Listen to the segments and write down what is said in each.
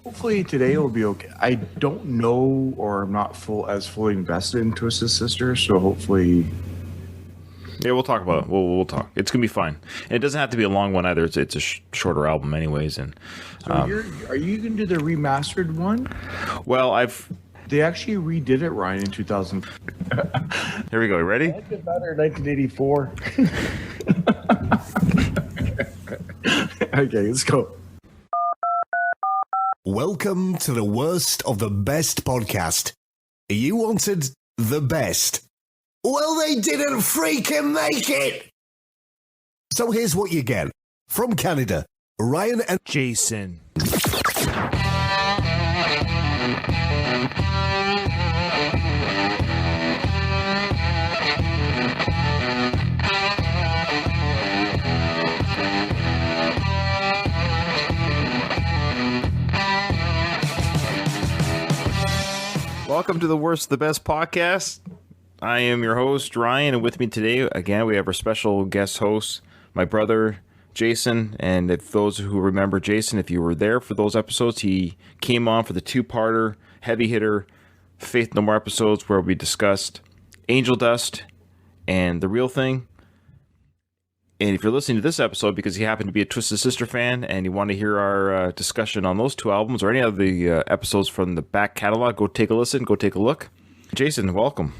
Hopefully today will be okay. I don't know, or I'm not fully invested in Twisted Sister, so hopefully. Yeah, we'll talk about it. We'll talk. It's gonna be fine. And it doesn't have to be a long one either. It's a shorter album, anyways. And So are you going to do the remastered one? well, They actually redid it, Ryan, in 2000. here we go. You ready? I liked it better in 1984. Okay, let's go. Welcome to the worst of the best podcast. You wanted the best. Well, they didn't freaking make it. So here's what you get. From Canada, Ryan and Jason. Welcome to the Worst, the Best podcast. I am your host, Ryan, and with me today, again, we have our special guest host, my brother, Jason. And if those who remember Jason, if you were there for those episodes, he came on for the two-parter, heavy hitter, Faith No More episodes where we discussed Angel Dust and The Real Thing. And if you're listening to this episode because you happen to be a Twisted Sister fan and you want to hear our discussion on those two albums or any of the episodes from the back catalog, go take a listen, go take a look. Jason, welcome.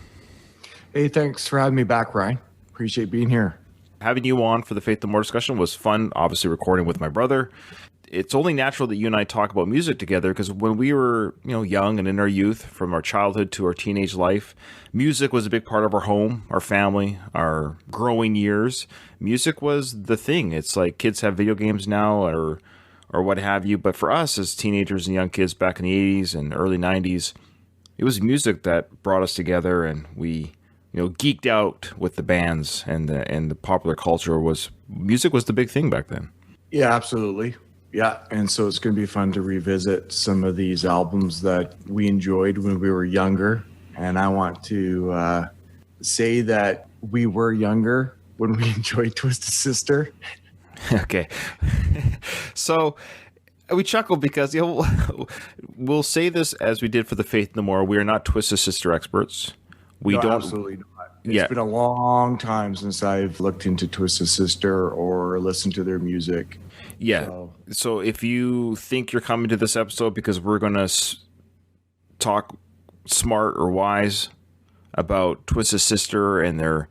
Hey, thanks for having me back, Ryan. Appreciate being here. Having you on for the Faith No More discussion was fun, obviously recording with my brother. It's only natural that you and I talk about music together because when we were, young and in our youth, from our childhood to our teenage life, music was a big part of our home, our family, our growing years. Music was the thing. It's like kids have video games now or what have you. But for us as teenagers and young kids back in the 80s and early 90s, it was music that brought us together, and we geeked out with the bands and the popular culture. Music was the big thing back then. Yeah, absolutely. Yeah, and so it's going to be fun to revisit some of these albums that we enjoyed when we were younger. And I want to say that we were younger when we enjoyed Twisted Sister. Okay. So we chuckle because we'll say this as we did for the Faith No More. We are not Twisted Sister experts. We don't. Absolutely not. It's been a long time since I've looked into Twisted Sister or listened to their music. Yeah. So if you think you're coming to this episode because we're going to talk smart or wise about Twisted Sister and their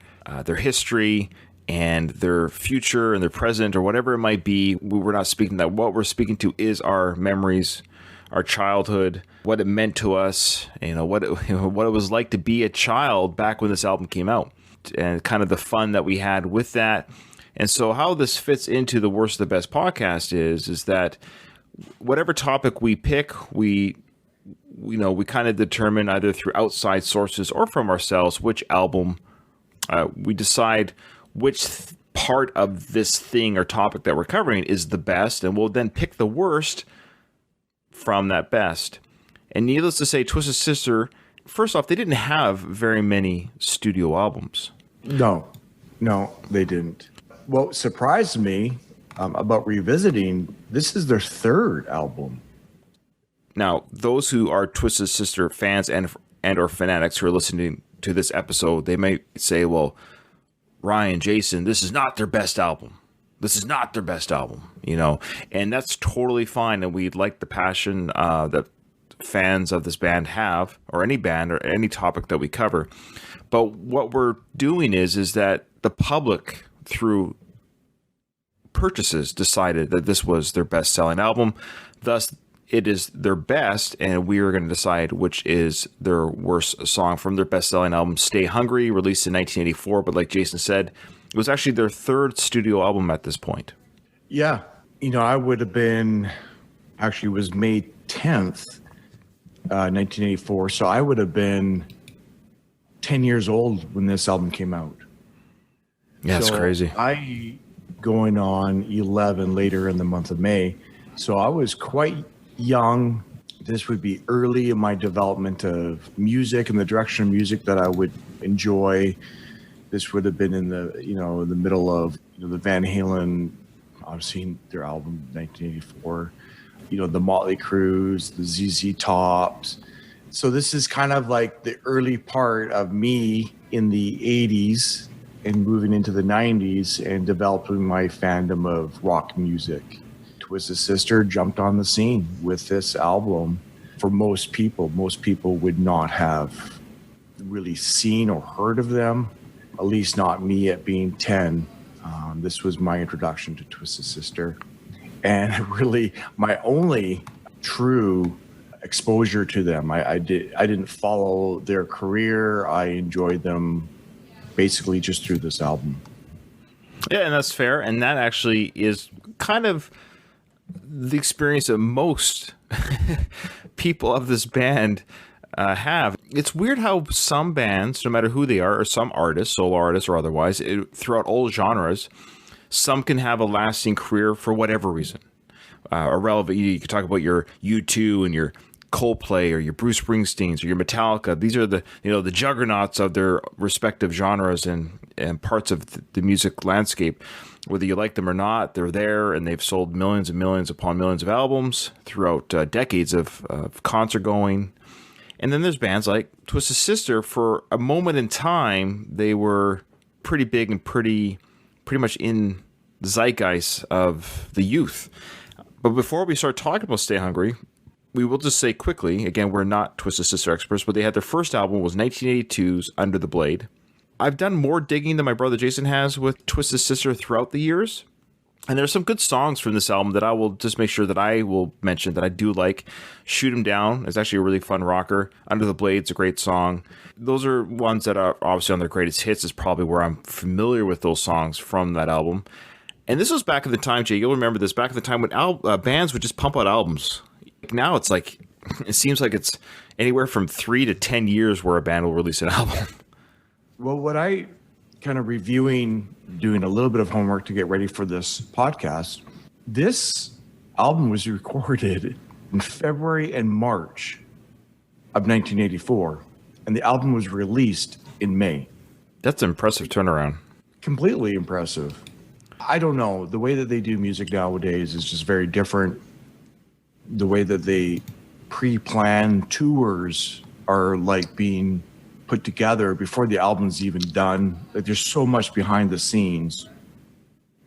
history and their future and their present or whatever it might be, we're not speaking that. What we're speaking to is our memories, our childhood, what it meant to us, what it was like to be a child back when this album came out, and kind of the fun that we had with that. And so how this fits into the Worst of the Best podcast is that whatever topic we pick, we kind of determine either through outside sources or from ourselves which album we decide which part of this thing or topic that we're covering is the best, and we'll then pick the worst from that best. And needless to say, Twisted Sister, first off, they didn't have very many studio albums. No, they didn't. What surprised me about revisiting, this is their third album. Now, those who are Twisted Sister fans and or fanatics who are listening to this episode, they may say, well, Ryan, Jason, this is not their best album. This is not their best album, and that's totally fine. And we like the passion that fans of this band have, or any band or any topic that we cover. But what we're doing is that the public, through purchases, decided that this was their best-selling album. Thus, it is their best, and we are going to decide which is their worst song from their best-selling album, Stay Hungry, released in 1984. But like Jason said, it was actually their third studio album at this point. Yeah. I would have been, actually it was May 10th, 1984. So I would have been 10 years old when this album came out. Yeah, it's crazy. I going on 11 later in the month of May. So I was quite young. This would be early in my development of music and the direction of music that I would enjoy. This would have been in the, in the middle of the Van Halen, obviously their album 1984. the Motley Crues, the ZZ Tops. So this is kind of like the early part of me in the 80s and moving into the 90s and developing my fandom of rock music. Twisted Sister jumped on the scene with this album. For most people would not have really seen or heard of them, at least not me at being 10. This was my introduction to Twisted Sister, and really my only true exposure to them. I didn't follow their career. I enjoyed them basically just through this album. Yeah, and that's fair. And that actually is kind of the experience that most people of this band have. It's weird how some bands, no matter who they are, or some artists, solo artists or otherwise, throughout all genres, some can have a lasting career for whatever reason. Irrelevant. You can talk about your U2 and your Coldplay or your Bruce Springsteens or your Metallica. These are the the juggernauts of their respective genres and parts of the music landscape. Whether you like them or not, they're there, and they've sold millions and millions upon millions of albums throughout decades of concert going. And then there's bands like Twisted Sister. For a moment in time, they were pretty big and pretty much in the zeitgeist of the youth. But before we start talking about Stay Hungry, we will just say quickly, again, we're not Twisted Sister experts, but they had their first album was 1982's Under the Blade. I've done more digging than my brother Jason has with Twisted Sister throughout the years. And there's some good songs from this album that I will just make sure that I will mention that I do like. Shoot 'Em Down is actually a really fun rocker. Under the Blade's a great song. Those are ones that are obviously on their greatest hits, is probably where I'm familiar with those songs from that album. And this was back in the time, Jay, you'll remember this, back in the time when bands would just pump out albums. Now it's like, it seems like it's anywhere from 3 to 10 years where a band will release an album. Well, what I kind of doing a little bit of homework to get ready for this podcast, this album was recorded in February and March of 1984, and the album was released in May. That's an impressive turnaround. Completely impressive. I don't know. The way that they do music nowadays is just very different. The way that they pre-plan tours are like being put together before the album's even done. Like, there's so much behind the scenes,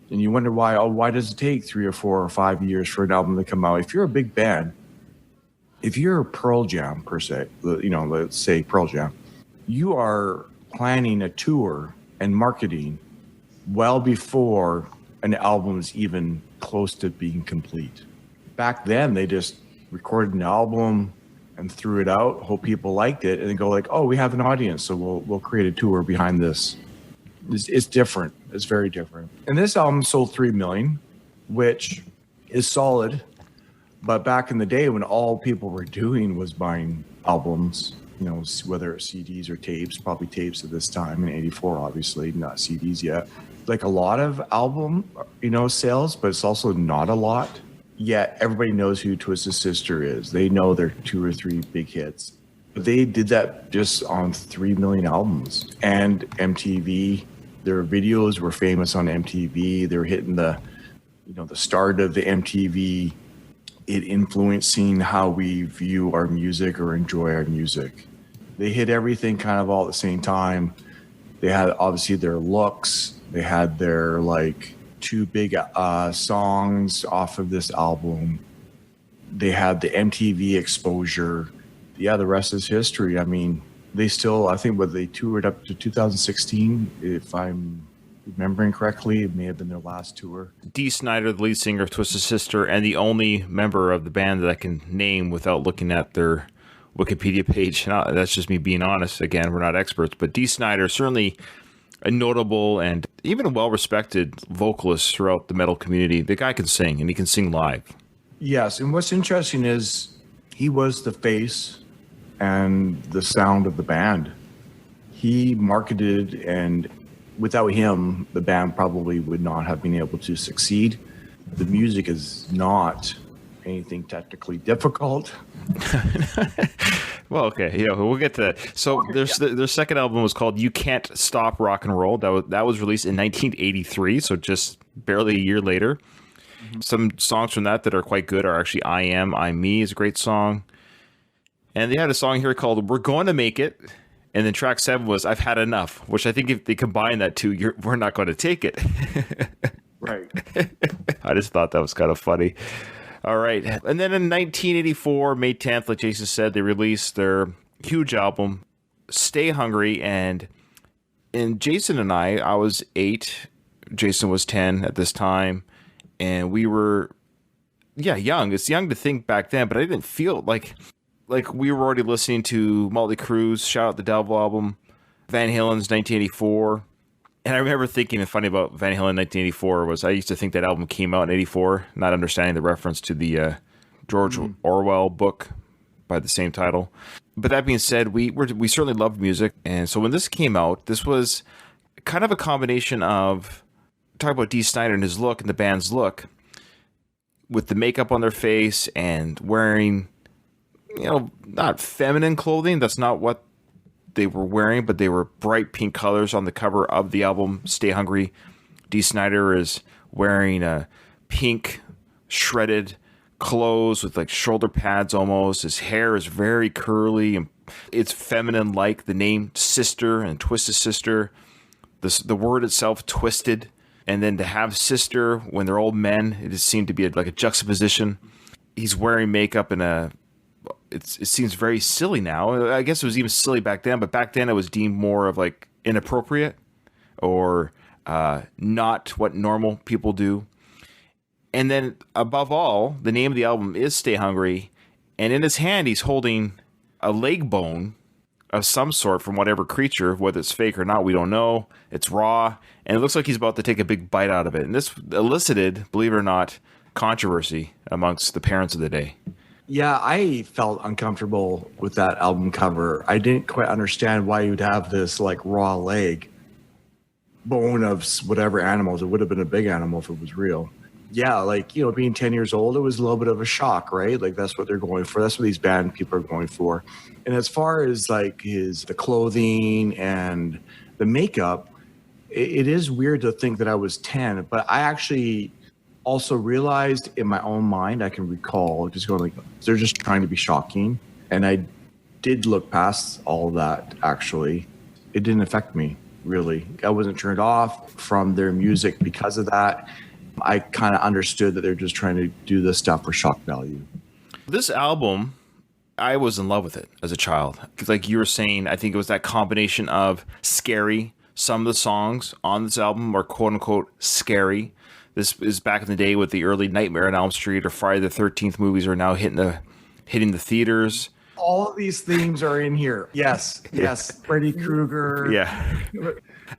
and you wonder why does it take 3 or 4 or 5 years for an album to come out? If you're a big band, if you're Pearl Jam per se, let's say Pearl Jam, you are planning a tour and marketing well before an album's even close to being complete. Back then, they just recorded an album and threw it out, hope people liked it, and then go like, oh, we have an audience, so we'll create a tour behind this. It's different. It's very different. And this album sold 3 million, which is solid. But back in the day, when all people were doing was buying albums, whether it's CDs or tapes, probably tapes at this time in 84, obviously, not CDs yet. Like a lot of album, sales, but it's also not a lot. Yet everybody knows who Twisted Sister is. They know their 2 or 3 big hits. But they did that just on 3 million albums. And MTV, their videos were famous on MTV. They were hitting the start of the MTV, it influencing how we view our music or enjoy our music. They hit everything kind of all at the same time. They had obviously their looks. They had their 2 big songs off of this album. They had the MTV exposure. Yeah, the rest is history. I mean, they still, I think, they toured up to 2016, if I'm remembering correctly. It may have been their last tour. Dee Snider, the lead singer of Twisted Sister, and the only member of the band that I can name without looking at their Wikipedia page. Now, that's just me being honest. Again, we're not experts, but Dee Snider, certainly a notable and even a well-respected vocalist throughout the metal community. The guy can sing, and he can sing live. Yes, and what's interesting is he was the face and the sound of the band. He marketed, and without him, the band probably would not have been able to succeed. The music is not anything technically difficult. Well, okay, we'll get to that. So their second album was called You Can't Stop Rock and Roll. That was released in 1983, so just barely a year later. Some songs from that are quite good are actually I Am, I'm Me is a great song. And they had a song here called We're Going to Make It. And then track 7 was I've Had Enough, which I think if they combine that two, we're not going to take it. Right. I just thought that was kind of funny. All right. And then in 1984, May 10th, like Jason said, they released their huge album, Stay Hungry. And Jason and I was 8. Jason was 10 at this time. And we were, young. It's young to think back then, but I didn't feel like we were already listening to Motley Crue's Shout Out the Devil album, Van Halen's 1984. And I remember thinking, and funny about Van Halen 1984 was I used to think that album came out in 84, not understanding the reference to the George Orwell book by the same title. But that being said, we certainly loved music. And so when this came out, this was kind of a combination of, talk about Dee Snider and his look and the band's look, with the makeup on their face and wearing, not feminine clothing. That's not what they were wearing, but they were bright pink colors on the cover of the album, Stay Hungry. Dee Snider is wearing a pink shredded clothes with like shoulder pads almost. His hair is very curly and it's feminine, like the name Sister and Twisted Sister. The word itself, Twisted. And then to have Sister when they're old men, it just seemed to be like a juxtaposition. He's wearing makeup in it seems very silly now. I guess it was even silly back then, but back then it was deemed more of like inappropriate or not what normal people do. And then above all, the name of the album is Stay Hungry. And in his hand, he's holding a leg bone of some sort from whatever creature, whether it's fake or not, we don't know. It's raw. And it looks like he's about to take a big bite out of it. And this elicited, believe it or not, controversy amongst the parents of the day. Yeah, I felt uncomfortable with that album cover. I didn't quite understand why you'd have this like raw leg bone of whatever animals. It would have been a big animal if it was real. Yeah, like, being 10 years old, it was a little bit of a shock, right? Like that's what they're going for. That's what these band people are going for. And as far as like the clothing and the makeup, it is weird to think that I was 10, but I actually also realized in my own mind, I can recall just going like, they're just trying to be shocking. And I did look past all that, actually. It didn't affect me, really. I wasn't turned off from their music because of that. I kind of understood that they're just trying to do this stuff for shock value. This album, I was in love with it as a child. Because like you were saying, I think it was that combination of scary. Some of the songs on this album are quote-unquote scary. This is back in the day with the early Nightmare on Elm Street or Friday the 13th movies are now hitting the theaters. All of these themes are in here. Yes. Freddy Krueger. Yeah.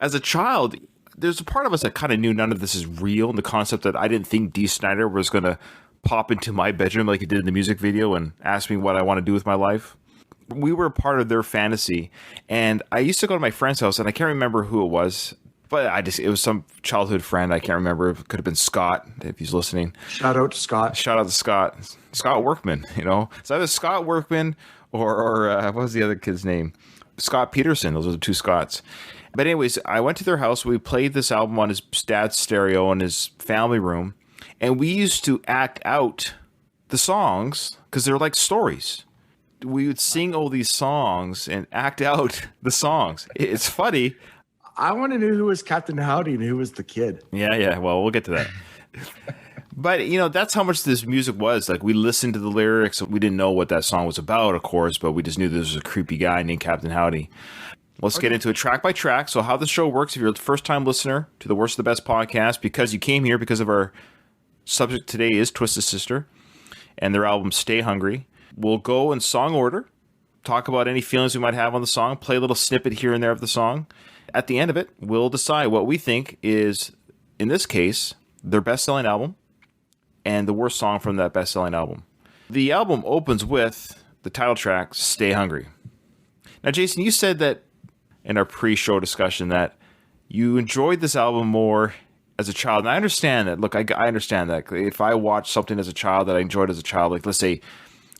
As a child, there's a part of us that kind of knew none of this is real, and the concept that I didn't think Dee Snider was going to pop into my bedroom like he did in the music video and ask me what I want to do with my life. We were a part of their fantasy, and I used to go to my friend's house, and I can't remember who it was, but it was some childhood friend. I can't remember. It could have been Scott, if he's listening. Shout out to Scott. Scott Workman, It's either Scott Workman or what was the other kid's name? Scott Peterson. Those are the two Scotts. But anyways, I went to their house. We played this album on his dad's stereo in his family room. And we used to act out the songs because they're like stories. We would sing all these songs and act out the songs. It's funny. I want to know who was Captain Howdy and who was the kid. Yeah. Well, we'll get to that. But, that's how much this music was. Like, we listened to the lyrics. We didn't know what that song was about, of course, but we just knew this was a creepy guy named Captain Howdy. Let's get into it track by track. So how the show works, if you're a first-time listener to the Worst of the Best podcast, because you came here because of our subject today is Twisted Sister and their album Stay Hungry. We'll go in song order, talk about any feelings we might have on the song, play a little snippet here and there of the song. At the end of it, we'll decide what we think is, in this case, their best-selling album and the worst song from that best-selling album. The album opens with the title track, Stay Hungry. Now, Jason, you said that in our pre-show discussion that you enjoyed this album more as a child. And I understand that. Look, I understand that. If I watched something as a child that I enjoyed as a child, like let's say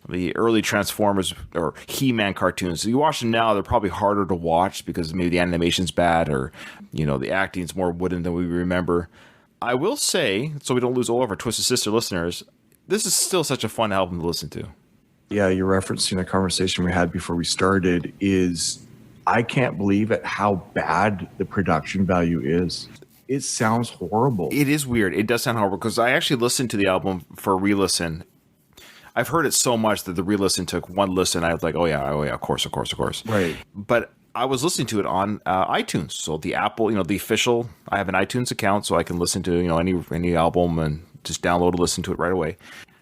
the early Transformers or He-Man cartoons, you watch them now, they're probably harder to watch because maybe the animation's bad or, the acting's more wooden than we remember. I will say, so we don't lose all of our Twisted Sister listeners, this is still such a fun album to listen to. Yeah, you're referencing a conversation we had before we started. I can't believe at how bad the production value is. It sounds horrible. It is weird. It does sound horrible because I actually listened to the album for a re-listen. I've heard it so much that the re-listen took one listen. I was like, oh yeah, of course. Right. But I was listening to it on iTunes. So the Apple, the official, I have an iTunes account so I can listen to, any album and just download and listen to it right away.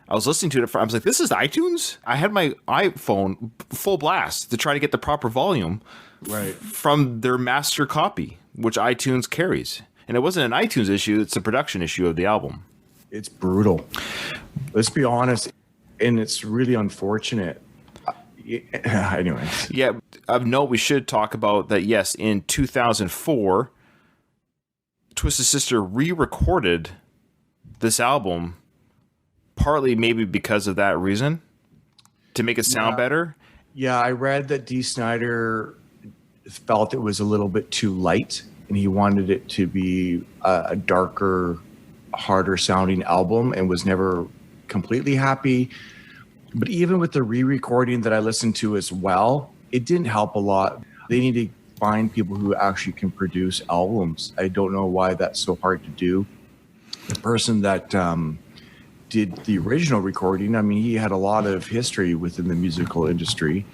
I was listening to it. I was like, this is iTunes? I had my iPhone full blast to try to get the proper volume from their master copy, which iTunes carries. And it wasn't an iTunes issue. It's a production issue of the album. It's brutal. Let's be honest. And it's really unfortunate. Anyways. Yeah. Of note, we should talk about that, yes, in 2004, Twisted Sister re-recorded this album, partly maybe because of that reason, to make it sound better. Yeah, I read that Dee Snider felt it was a little bit too light, and he wanted it to be a darker, harder sounding album, and was never completely happy. But even with the re-recording that I listened to as well, it didn't help a lot. They need to find people who actually can produce albums. I don't know why that's so hard to do. The person that did the original recording, I mean, he had a lot of history within the musical industry.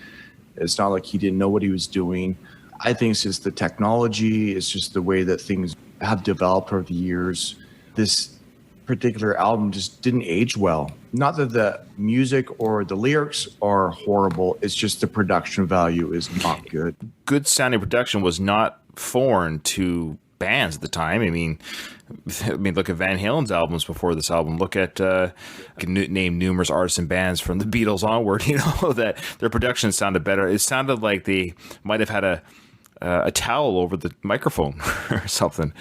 It's not like he didn't know what he was doing. I think it's just the technology. It's just the way that things have developed over the years. This particular album just didn't age well. Not that the music or the lyrics are horrible. It's just the production value is not good. Good sounding production was not foreign to bands at the time. I mean, look at Van Halen's albums before this album. Look at name numerous artists and bands from the Beatles onward. That their production sounded better. It sounded like they might have had a towel over the microphone or something.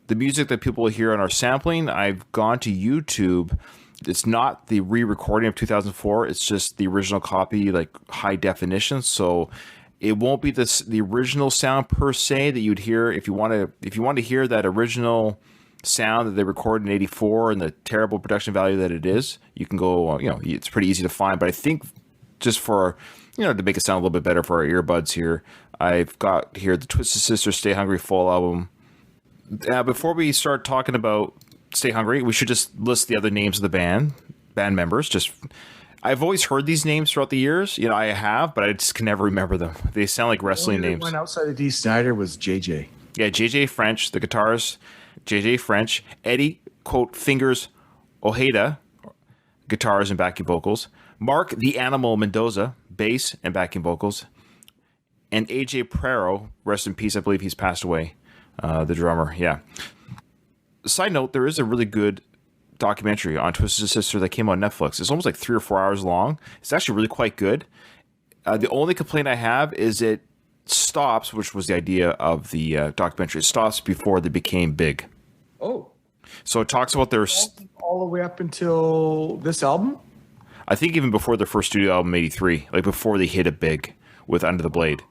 The music that people hear on our sampling, I've gone to YouTube. It's not the re-recording of 2004. It's just the original copy, like high definition. So it won't be the original sound per se that you'd hear if you want to hear that original sound that they recorded in '84 and the terrible production value that it is. You can go, it's pretty easy to find. But I think just for to make it sound a little bit better for our earbuds here, I've got here the Twisted Sister Stay Hungry full album. Before we start talking about Stay Hungry, we should just list the other names of the band members. I've always heard these names throughout the years. I have, but I just can never remember them. They sound like wrestling names. One outside of Dee Snider was JJ. Yeah, JJ French, the guitarist. JJ French. Eddie, quote, Fingers Ojeda, guitars and backing vocals. Mark the Animal Mendoza, bass and backing vocals. And AJ Prero, rest in peace, I believe he's passed away. The drummer, yeah. Side note, there is a really good documentary on Twisted Sister that came on Netflix. It's almost like 3 or 4 hours long. It's actually really quite good. The only complaint I have is it stops, which was the idea of the documentary, it stops before they became big. Oh. So it talks about their... All the way up until this album? I think even before their first studio album, '83, like before they hit it big with Under the Blade.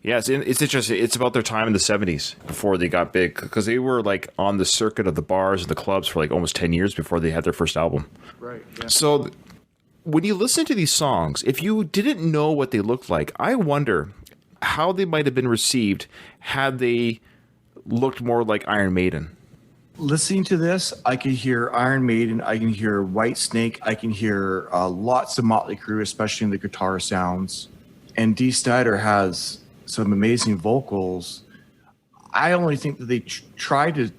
Yeah, it's interesting. It's about their time in the 70s before they got big, because they were like on the circuit of the bars and the clubs for like almost 10 years before they had their first album. Right. Yeah. So when you listen to these songs, if you didn't know what they looked like, I wonder how they might have been received had they looked more like Iron Maiden. Listening to this, I can hear Iron Maiden, I can hear Whitesnake, I can hear lots of Motley Crue, especially in the guitar sounds. And Dee Snider has some amazing vocals. I only think that they try to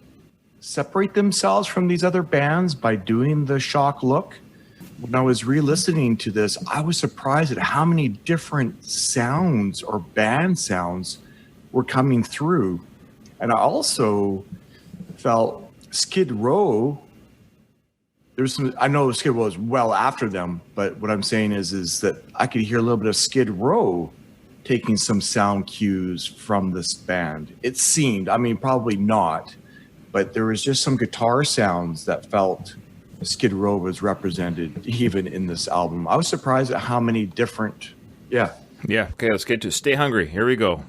separate themselves from these other bands by doing the shock look. When I was re-listening to this, I was surprised at how many different sounds or band sounds were coming through. And I also felt Skid Row, I know Skid Row was well after them, but what I'm saying is that I could hear a little bit of Skid Row taking some sound cues from this band. It seemed, probably not, but there was just some guitar sounds that felt Skid Row was represented even in this album. I was surprised at how many different, Yeah, okay, let's get to Stay Hungry. Here we go.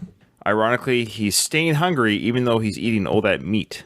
Ironically, he's staying hungry even though he's eating all that meat.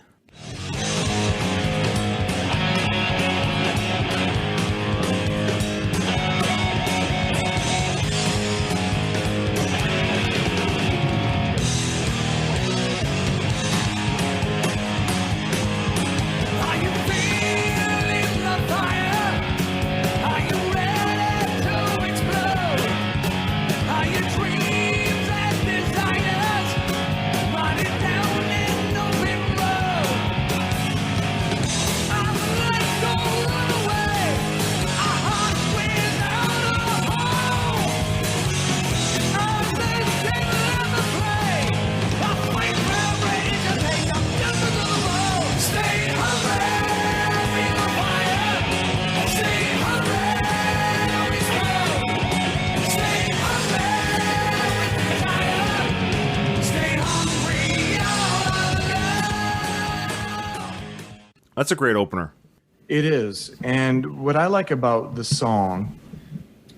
That's a great opener. It is. And what I like about the song,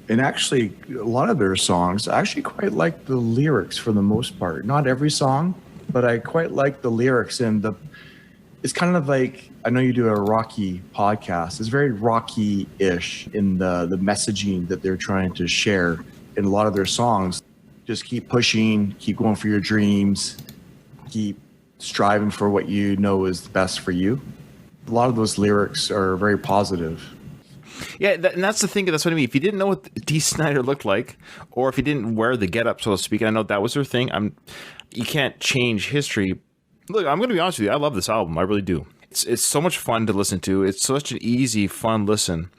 and actually a lot of their songs, I actually quite like the lyrics for the most part. Not every song, but I quite like the lyrics. And it's kind of like, I know you do a rocky podcast. It's very rocky-ish in the messaging that they're trying to share in a lot of their songs. Just keep pushing, keep going for your dreams, keep striving for what you know is the best for you. A lot of those lyrics are very positive. Yeah, and that's the thing. That's what I mean. If you didn't know what Dee Snider looked like, or if you didn't wear the getup, so to speak, and I know that was her thing, you can't change history. Look, I'm going to be honest with you. I love this album. I really do. It's so much fun to listen to. It's such an easy, fun listen.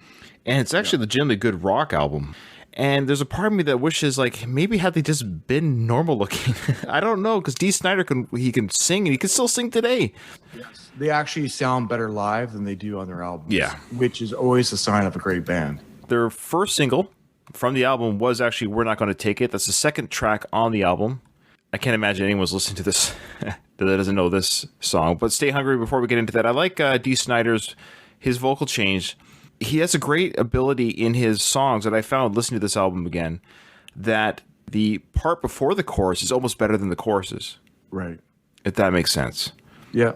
And it's actually a legitimately good rock album. And there's a part of me that wishes, like, maybe had they just been normal looking. I don't know, because Dee Snider can sing, and he can still sing today. Yes. They actually sound better live than they do on their albums. Yeah. Which is always a sign of a great band. Their first single from the album was actually We're Not Gonna Take It. That's the second track on the album. I can't imagine anyone's listening to this that doesn't know this song. But Stay Hungry, before we get into that, I like Dee Snider's, his vocal change. He has a great ability in his songs that I found listening to this album again, that the part before the chorus is almost better than the choruses. Right. If that makes sense. Yeah.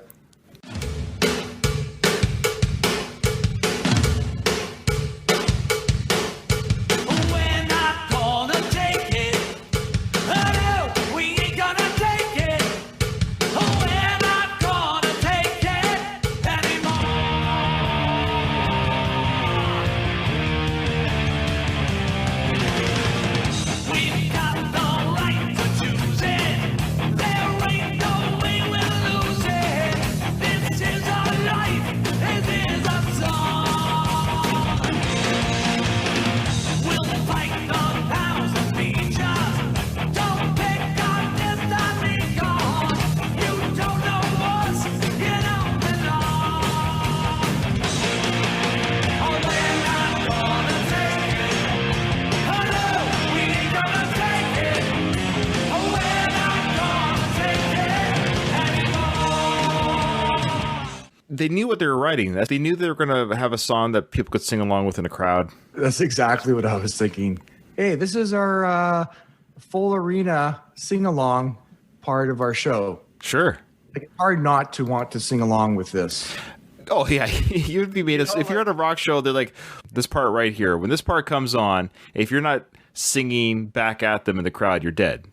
They knew what they were writing. They knew they were going to have a song that people could sing along with in a crowd. That's exactly what I was thinking. Hey, this is our full arena sing-along part of our show. Sure. Like, it's hard not to want to sing along with this. Oh, yeah. You'd be made of, if you're at a rock show, they're like, this part right here, when this part comes on, if you're not singing back at them in the crowd, you're dead.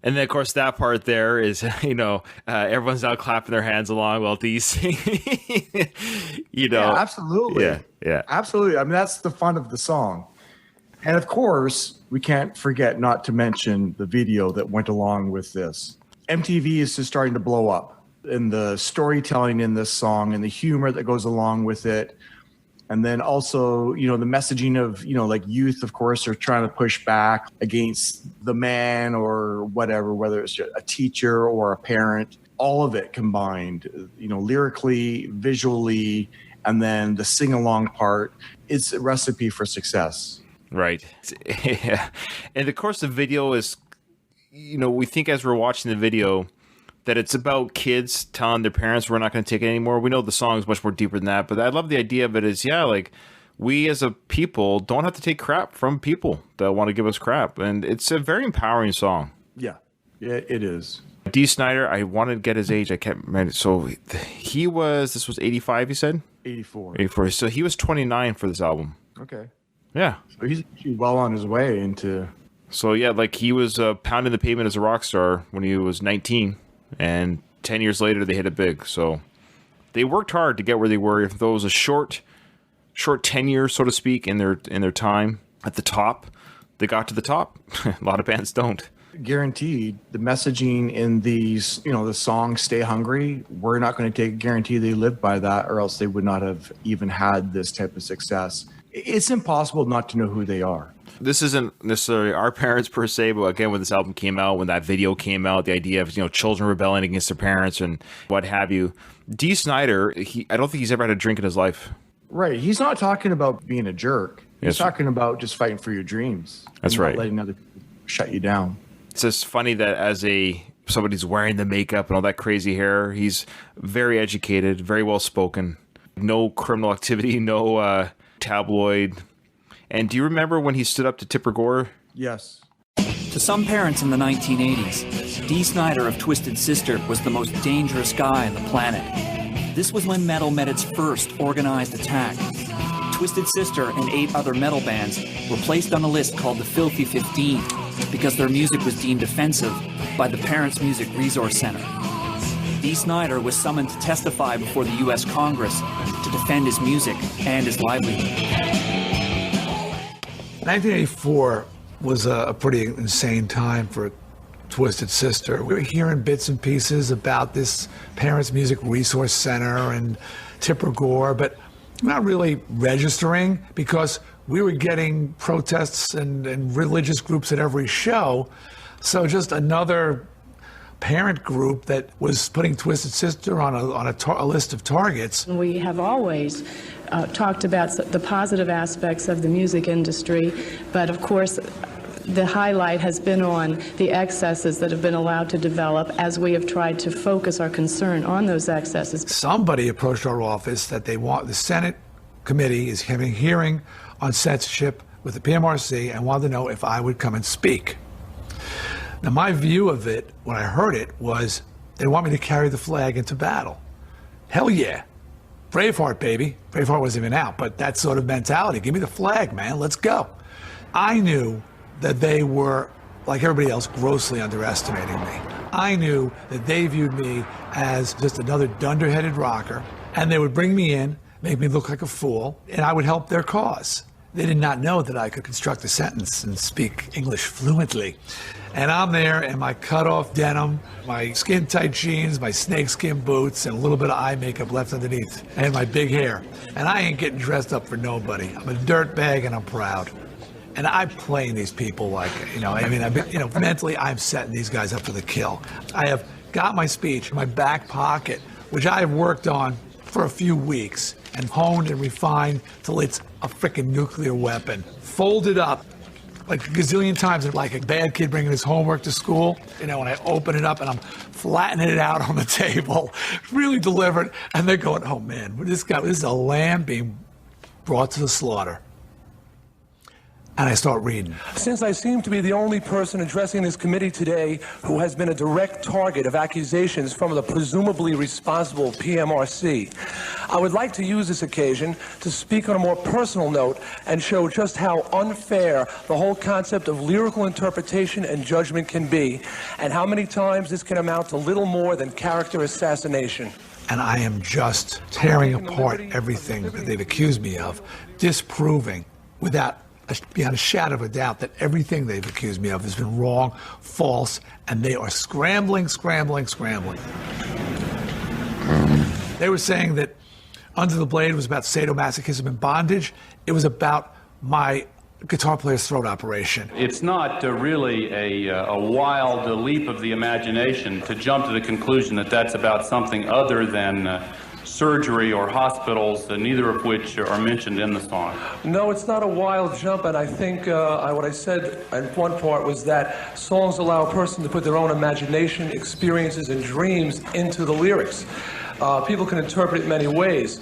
And then, of course, that part there is, everyone's now clapping their hands along while Dee's singing. Yeah, absolutely. Yeah. Absolutely. I mean, that's the fun of the song. And of course, we can't forget not to mention the video that went along with this. MTV is just starting to blow up, and the storytelling in this song and the humor that goes along with it. And then also, the messaging of, like youth, of course, are trying to push back against the man or whatever, whether it's a teacher or a parent, all of it combined, lyrically, visually, and then the sing-along part. It's a recipe for success. Right. Yeah. And of course, the video is, we think as we're watching the video that it's about kids telling their parents we're not going to take it anymore. We know the song is much more deeper than that, but I love the idea of it is, like we as a people don't have to take crap from people that want to give us crap. And it's a very empowering song. Yeah, it is. Dee Snider, I wanted to get his age. I can't remember. So this was 85, you said? 84. 84. So he was 29 for this album. Okay. Yeah. So he's actually well on his way into... So yeah, like he was pounding the pavement as a rock star when he was 19. And 10 years later, they hit it big. So they worked hard to get where they were. If though it was a short tenure, so to speak, in their time at the top, they got to the top. A lot of bands don't. Guaranteed, the messaging in these, the song "Stay Hungry," we're not going to take a guarantee they live by that, or else they would not have even had this type of success. It's impossible not to know who they are. This isn't necessarily our parents per se, but again, when this album came out, when that video came out, the idea of children rebelling against their parents and what have you. Dee Snider, I don't think he's ever had a drink in his life. Right. He's not talking about being a jerk. He's Yes. talking about just fighting for your dreams. That's and not right. letting other people shut you down. It's just funny that as somebody who's wearing the makeup and all that crazy hair, he's very educated, very well spoken, no criminal activity, no tabloid. And do you remember when he stood up to Tipper Gore? Yes. To some parents in the 1980s, Dee Snider of Twisted Sister was the most dangerous guy on the planet. This was when metal met its first organized attack. Twisted Sister and 8 other metal bands were placed on a list called the Filthy 15 because their music was deemed offensive by the Parents Music Resource Center. Dee Snider was summoned to testify before the U.S. Congress to defend his music and his livelihood. 1984 was a pretty insane time for Twisted Sister. We were hearing bits and pieces about this Parents Music Resource Center and Tipper Gore, but not really registering because we were getting protests and religious groups at every show. So just another parent group that was putting Twisted Sister on a list of targets. We have always talked about the positive aspects of the music industry, but of course the highlight has been on the excesses that have been allowed to develop as we have tried to focus our concern on those excesses. Somebody approached our office that the Senate committee is having a hearing on censorship with the PMRC and wanted to know if I would come and speak. Now, my view of it, when I heard it, was they want me to carry the flag into battle. Hell yeah. Braveheart, baby. Braveheart wasn't even out, but that sort of mentality. Give me the flag, man. Let's go. I knew that they were, like everybody else, grossly underestimating me. I knew that they viewed me as just another dunderheaded rocker, and they would bring me in, make me look like a fool, and I would help their cause. They did not know that I could construct a sentence and speak English fluently. And I'm there in my cut-off denim, my skin-tight jeans, my snakeskin boots, and a little bit of eye makeup left underneath, and my big hair. And I ain't getting dressed up for nobody. I'm a dirtbag, and I'm proud. And I'm playing these people like, mentally I'm setting these guys up for the kill. I have got my speech in my back pocket, which I have worked on for a few weeks and honed and refined till it's a freaking nuclear weapon. Folded up like a gazillion times, like a bad kid bringing his homework to school. When I open it up and I'm flattening it out on the table, really deliberate, and they're going, oh man, this is a lamb being brought to the slaughter. And I start reading. Since I seem to be the only person addressing this committee today who has been a direct target of accusations from the presumably responsible PMRC, I would like to use this occasion to speak on a more personal note and show just how unfair the whole concept of lyrical interpretation and judgment can be, and how many times this can amount to little more than character assassination. And I am just tearing apart everything that they've accused me of, disproving beyond a shadow of a doubt that everything they've accused me of has been wrong, false, and they are scrambling. They were saying that Under the Blade was about sadomasochism and bondage. It was about my guitar player's throat operation. It's not really a wild leap of the imagination to jump to the conclusion that that's about something other than surgery or hospitals, neither of which are mentioned in the song. No, it's not a wild jump, and I think what I said in one part was that songs allow a person to put their own imagination, experiences, and dreams into the lyrics. People can interpret it many ways.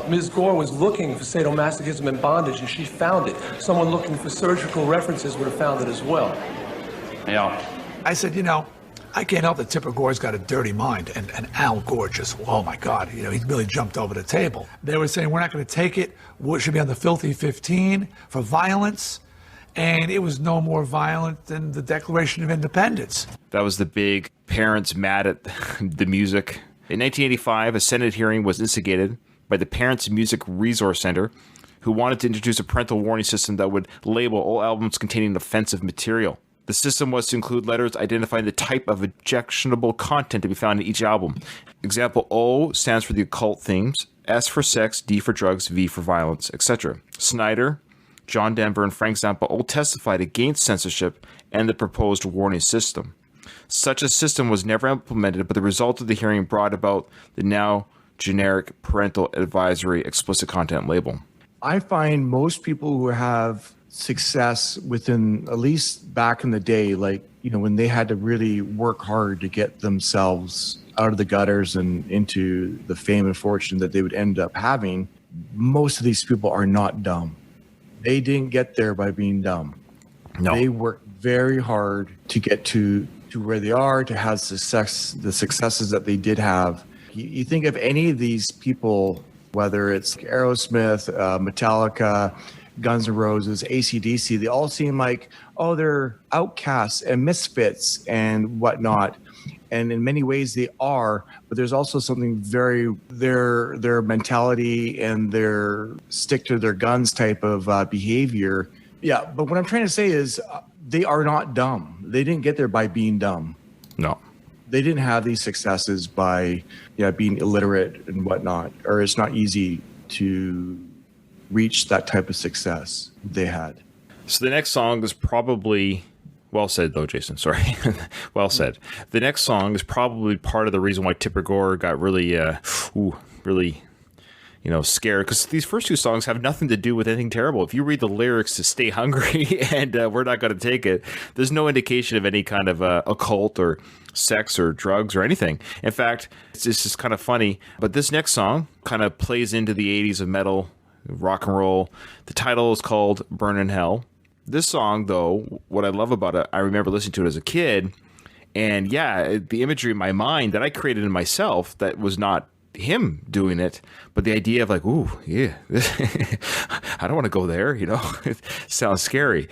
Ms. Gore was looking for sadomasochism and bondage, and she found it. Someone looking for surgical references would have found it as well. Yeah. I said, I can't help that Tipper Gore's got a dirty mind, and Al Gore just, oh my God, he really jumped over the table. They were saying, we're not going to take it. It should be on the Filthy 15 for violence, and it was no more violent than the Declaration of Independence. That was the big parents mad at the music. In 1985, a Senate hearing was instigated by the Parents Music Resource Center, who wanted to introduce a parental warning system that would label all albums containing offensive material. The system was to include letters identifying the type of objectionable content to be found in each album. Example O stands for the occult themes, S for sex, D for drugs, V for violence, etc. Snider, John Denver, and Frank Zappa all testified against censorship and the proposed warning system. Such a system was never implemented, but the result of the hearing brought about the now generic parental advisory explicit content label. I find most people who have success within, at least back in the day, like, when they had to really work hard to get themselves out of the gutters and into the fame and fortune that they would end up having, most of these people are not dumb. They didn't get there by being dumb. No. They worked very hard to get to where they are, to have success, the successes that they did have. You think of any of these people, whether it's Aerosmith, Metallica, Guns N' Roses, AC/DC, they all seem like, they're outcasts and misfits and whatnot. And in many ways they are, but there's also something very, their mentality and their stick to their guns type of behavior. Yeah, but what I'm trying to say is they are not dumb. They didn't get there by being dumb. No. They didn't have these successes by being illiterate and whatnot, or it's not easy to reach that type of success they had. So the next song is probably, well said though, Jason, sorry. Well said. The next song is probably part of the reason why Tipper Gore got really, scared, because these first two songs have nothing to do with anything terrible. If you read the lyrics to Stay Hungry and We're Not Gonna Take It, there's no indication of any kind of occult or sex or drugs or anything. In fact, it's just kind of funny, but this next song kind of plays into the 80s of metal, rock and roll. The title is called Burn in Hell. This song, though, what I love about it, I remember listening to it as a kid, and the imagery in my mind that I created in myself, that was not him doing it, but the idea of like, ooh, yeah, I don't want to go there, it sounds scary.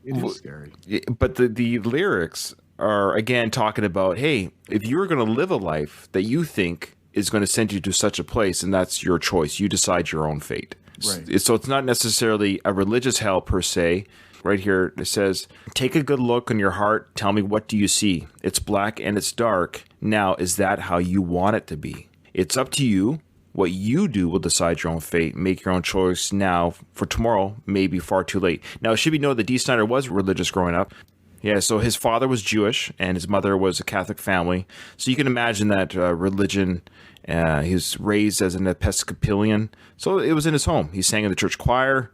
It is scary. But the lyrics are, again, talking about, hey, if you're going to live a life that you think is going to send you to such a place, and that's your choice, you decide your own fate. Right. So it's not necessarily a religious hell per se. Right here, it says, take a good look in your heart. Tell me, what do you see? It's black and it's dark. Now, is that how you want it to be? It's up to you. What you do will decide your own fate. Make your own choice now, for tomorrow may be far too late. Now, it should be known that Dee Snider was religious growing up. Yeah, so his father was Jewish and his mother was a Catholic family. So you can imagine that religion, he was raised as an Episcopalian. So it was in his home. He sang in the church choir.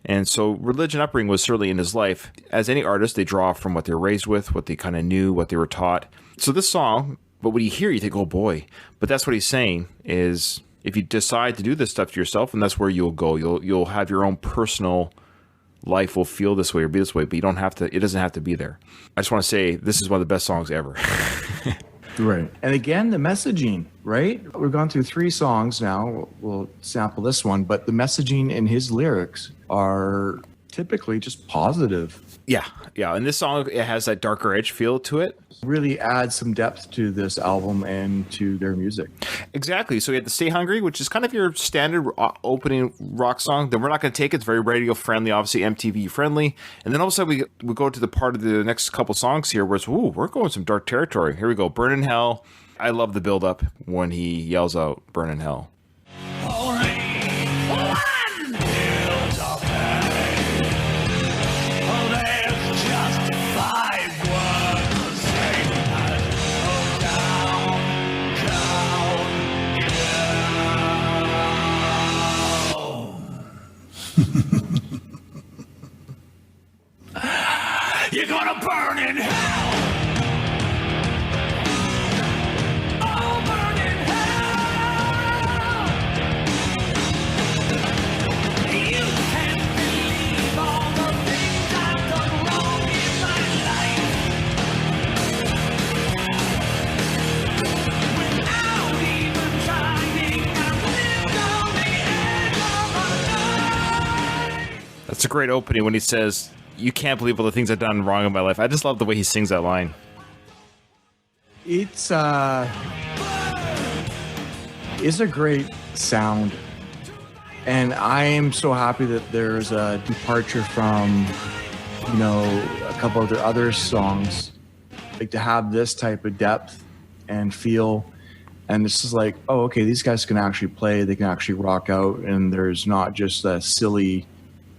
And so religion upbringing was certainly in his life. As any artist, they draw from what they were raised with, what they kind of knew, what they were taught. So this song, but when you hear it, you think, oh boy. But that's what he's saying is, if you decide to do this stuff to yourself, and that's where you'll go. You'll have your own personal life will feel this way or be this way, but you don't have to, it doesn't have to be there. I just want to say this is one of the best songs ever. Right. And again, the messaging, right? We've gone through 3 songs now. We'll sample this one, but the messaging in his lyrics are typically just positive. Yeah. And this song, it has that darker edge feel to it. Really adds some depth to this album and to their music. Exactly. So you have the Stay Hungry, which is kind of your standard opening rock song. Then We're Not Going to Take It. It's very radio friendly, obviously MTV friendly. And then all of a sudden we go to the part of the next couple songs here where it's, we're going some dark territory. Here we go. Burn in Hell. I love the build up when he yells out Burn in Hell. You're gonna burn in hell! Oh, burn in hell! You can't believe all the things I've done wrong in my life. Without even trying, I've lived on the edge of my life. That's a great opening when he says, you can't believe all the things I've done wrong in my life. I just love the way he sings that line. It's a great sound. And I am so happy that there's a departure from, a couple of their other songs. Like, to have this type of depth and feel. And it's just like, oh, okay, these guys can actually play. They can actually rock out. And there's not just a silly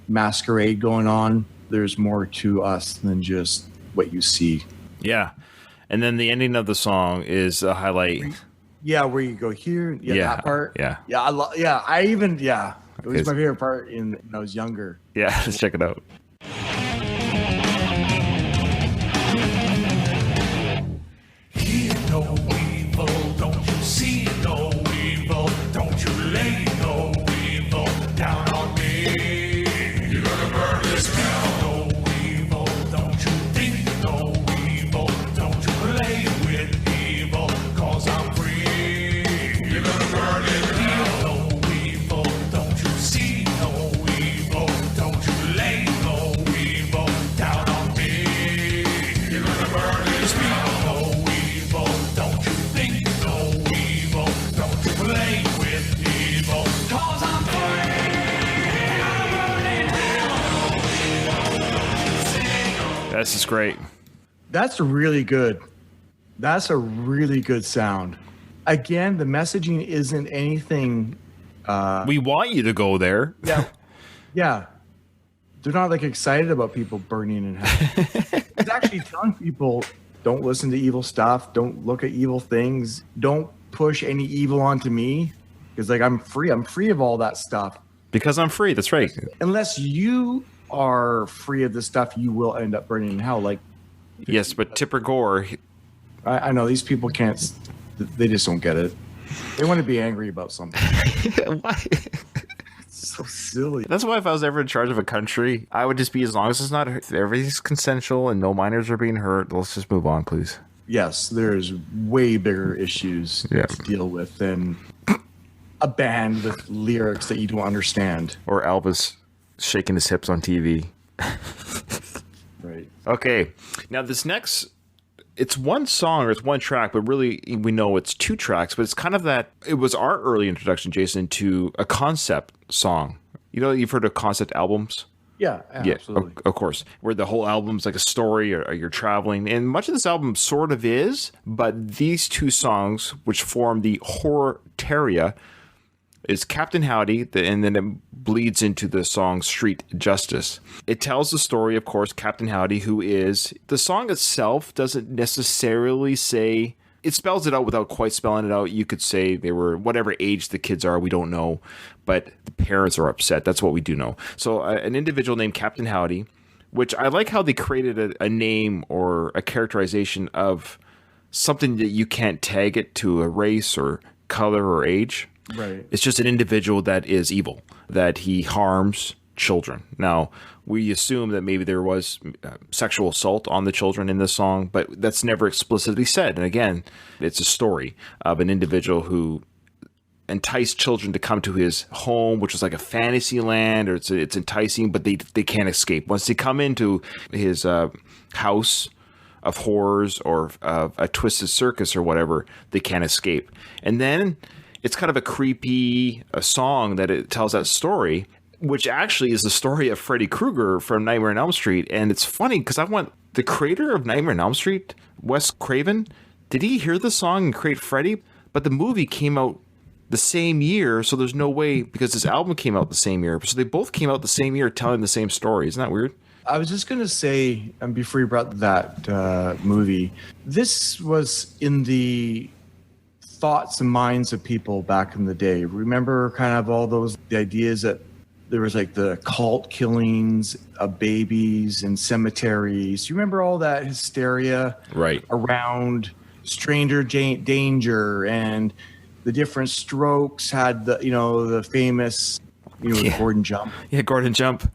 masquerade going on. There's more to us than just what you see. Yeah. And then the ending of the song is a highlight. Yeah, where you go here. Yeah, Yeah, that part. yeah. Yeah, It was Okay. my favorite part when I was younger. Yeah, let's check it out. Hear no evil, don't you see no evil, don't you lay no evil down on me. You're gonna burn this hell. No evil, don't you think no evil, don't you play with evil, cause I'm free. You're gonna burn it. Hear no evil, don't you see no evil, don't you lay no evil down on me. You're gonna burn this hell. No evil, don't you think no evil, don't you play with evil, cause I'm free. This is great. That's really good. That's a really good sound. Again, the messaging isn't anything. We want you to go there. Yeah, yeah. They're not like excited about people burning in hell. It's actually telling people, don't listen to evil stuff. Don't look at evil things. Don't push any evil onto me, because like I'm free. I'm free of all that stuff. Because I'm free. That's right. Unless you are free of this stuff, you will end up burning in hell. Like Yes, but Tipper Gore, I know these people can't. They just don't get it. They want to be angry about something. why? It's so silly. That's why if I was ever in charge of a country, I would just be, as long as it's not, if everything's consensual and no minors are being hurt, let's just move on, please. Yes, there's way bigger issues to deal with than a band with lyrics that you don't understand. Or Elvis shaking his hips on TV. Right. Okay, now this next, it's one song or it's one track, but really we know it's two tracks, but it's kind of that, it was our early introduction, Jason, to a concept song. You know, you've heard of concept albums? Yeah, absolutely. Of course. Where the whole album's like a story, or you're traveling. And much of this album sort of is, but these two songs, which form the Hortaria, is Captain Howdy, and then it bleeds into the song Street Justice. It tells the story, of course, Captain Howdy, who is, the song itself doesn't necessarily say, it spells it out without quite spelling it out. You could say they were whatever age the kids are, we don't know, but the parents are upset. That's what we do know. So an individual named Captain Howdy, which I like how they created a name or a characterization of something that you can't tag it to a race or color or age. Right. It's just an individual that is evil, that he harms children. Now, we assume that maybe there was sexual assault on the children in this song, but that's never explicitly said. And again, it's a story of an individual who enticed children to come to his home, which was like a fantasy land, or it's enticing, but they can't escape. Once they come into his house of horrors or a twisted circus or whatever, they can't escape. And then it's kind of a creepy song that it tells that story, which actually is the story of Freddy Krueger from Nightmare on Elm Street. And it's funny because the creator of Nightmare on Elm Street, Wes Craven, did he hear the song and create Freddy? But the movie came out the same year, so there's no way, because this album came out the same year. So they both came out the same year telling the same story. Isn't that weird? I was just going to say, before you brought that movie, this was in the thoughts and minds of people back in the day. Remember kind of all the ideas that there was like the cult killings of babies in cemeteries. You remember all that hysteria around stranger danger, and the different strokes had the famous, the Gordon Jump. Yeah, Gordon Jump.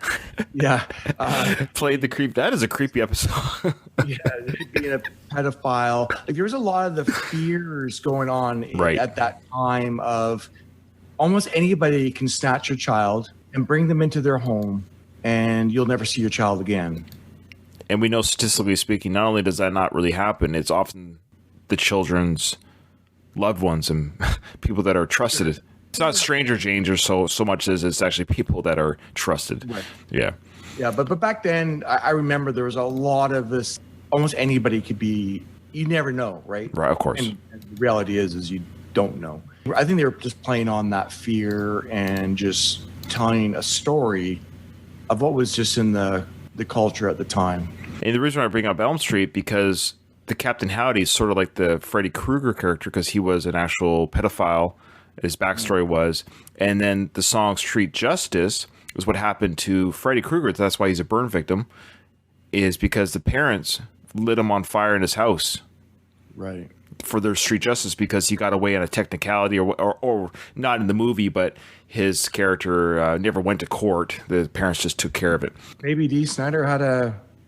Yeah. Played the creep. That is a creepy episode. Yeah, being a pedophile. Like, there was a lot of the fears going on at that time of almost anybody can snatch your child and bring them into their home, and you'll never see your child again. And we know, statistically speaking, not only does that not really happen, it's often the children's loved ones and people that are trusted. It's not stranger danger so much as it's actually people that are trusted. Right. Yeah. Yeah, but back then, I remember there was a lot of this. Almost anybody could be. You never know, right? Right, of course. And the reality is you don't know. I think they were just playing on that fear and just telling a story of what was just in the culture at the time. And the reason I bring up Elm Street, because the Captain Howdy is sort of like the Freddy Krueger character because he was an actual pedophile, his backstory was. And then the song Street Justice is what happened to Freddy Krueger. That's why he's a burn victim, is because the parents lit him on fire in his house. Right. For their street justice because he got away on a technicality or not in the movie, but his character never went to court. The parents just took care of it. Maybe Dee Snider had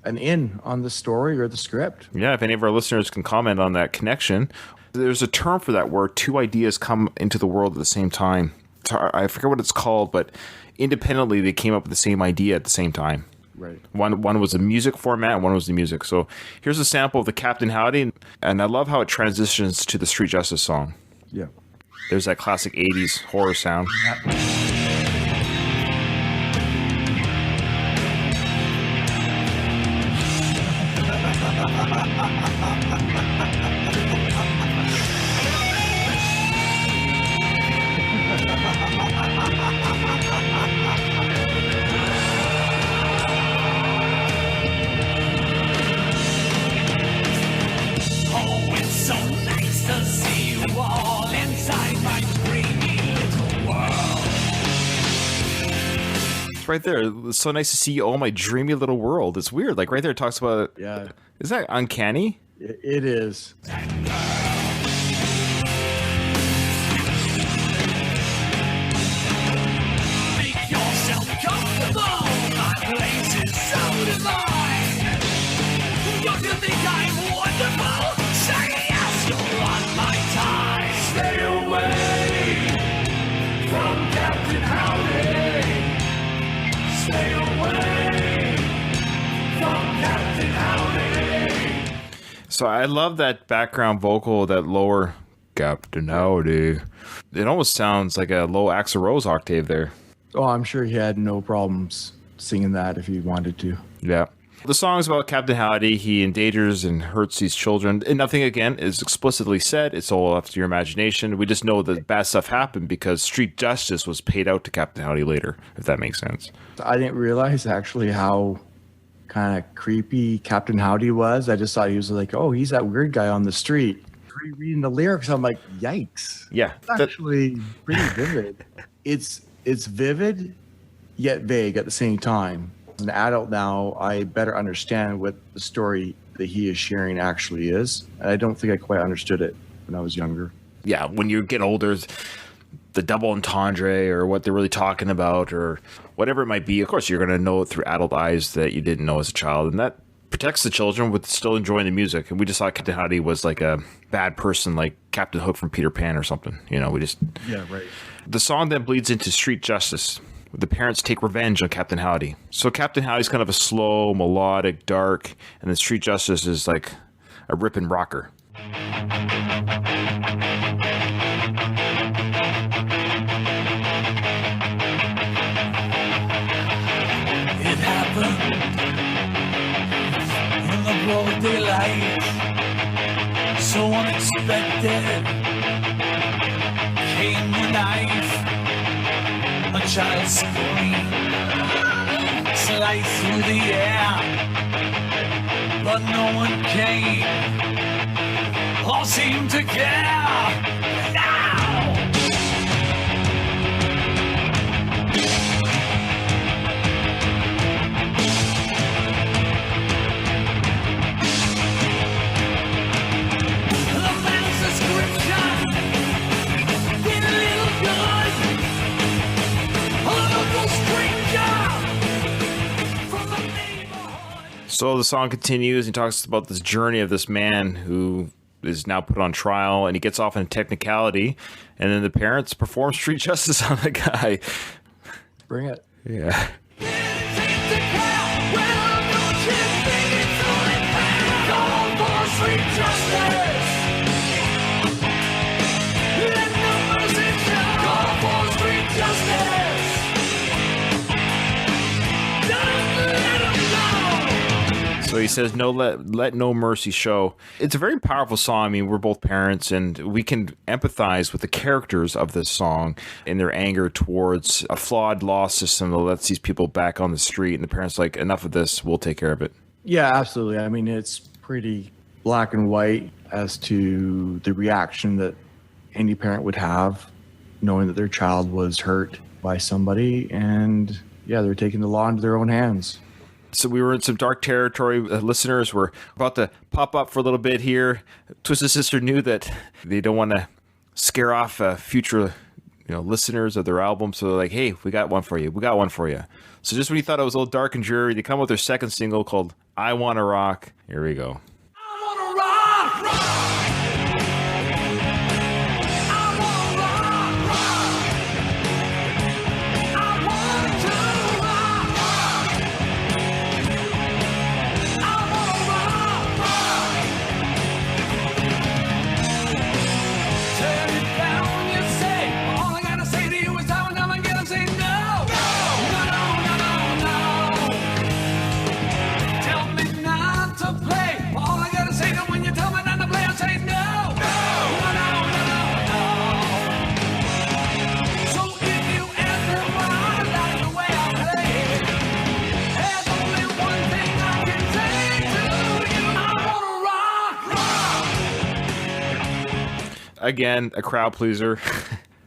an in on the story or the script. Yeah, if any of our listeners can comment on that connection. There's a term for that where two ideas come into the world at the same time. I forget what it's called, but independently they came up with the same idea at the same time. Right. One was a music format and one was the music. So here's a sample of the Captain Howdy, and I love how it transitions to the Street Justice song. Yeah. There's that classic 80s horror sound. Right there. It's so nice to see you, oh, my dreamy little world. It's weird. Like right there it talks about, Yeah. Is that uncanny? It is. Make yourself comfortable. My place is so divine. Don't you think I'm wonderful? Say yes, you're on my time. Stay away from Captain Howdy. Stay away from Captain Howdy. So I love that background vocal, that lower Captain Howdy. It almost sounds like a low Axl Rose octave there. Oh, I'm sure he had no problems singing that if he wanted to. Yeah. The song's about Captain Howdy. He endangers and hurts these children. And nothing, again, is explicitly said. It's all up to your imagination. We just know that bad stuff happened because street justice was paid out to Captain Howdy later, if that makes sense. I didn't realize actually how kind of creepy Captain Howdy was. I just thought he was like, oh, he's that weird guy on the street. Reading the lyrics, I'm like, yikes. Yeah. It's actually pretty vivid. It's vivid, yet vague at the same time. As an adult now, I better understand what the story that he is sharing actually is. And I don't think I quite understood it when I was younger. Yeah, when you get older, the double entendre or what they're really talking about or whatever it might be, of course, you're going to know it through adult eyes that you didn't know as a child. And that protects the children with still enjoying the music. And we just thought Captain Howdy was like a bad person, like Captain Hook from Peter Pan or something. You know, we just... Yeah, right. The song then bleeds into Street Justice. The parents take revenge on Captain Howdy. So Captain Howdy's kind of a slow, melodic, dark, and then Street Justice is like a ripping rocker. It happened in the broad daylight, so unexpected. Came the knife, a child's scream, sliced through the air, but no one came or seemed to care. Now! So the song continues. He talks about this journey of this man who is now put on trial, and he gets off in a technicality, and then the parents perform street justice on the guy. Bring it. Yeah. So he says, "No, let no mercy show." It's a very powerful song. I mean, we're both parents, and we can empathize with the characters of this song and their anger towards a flawed law system that lets these people back on the street. And the parents like, enough of this, we'll take care of it. Yeah, absolutely. I mean, it's pretty black and white as to the reaction that any parent would have knowing that their child was hurt by somebody, and yeah, they're taking the law into their own hands. So we were in some dark territory. Listeners were about to pop up for a little bit here. Twisted Sister knew that they don't want to scare off future listeners of their album, so they're like, hey, we got one for you. So just when you thought it was a little dark and dreary, they come with their second single called I Wanna Rock. Here we go. Again, a crowd pleaser.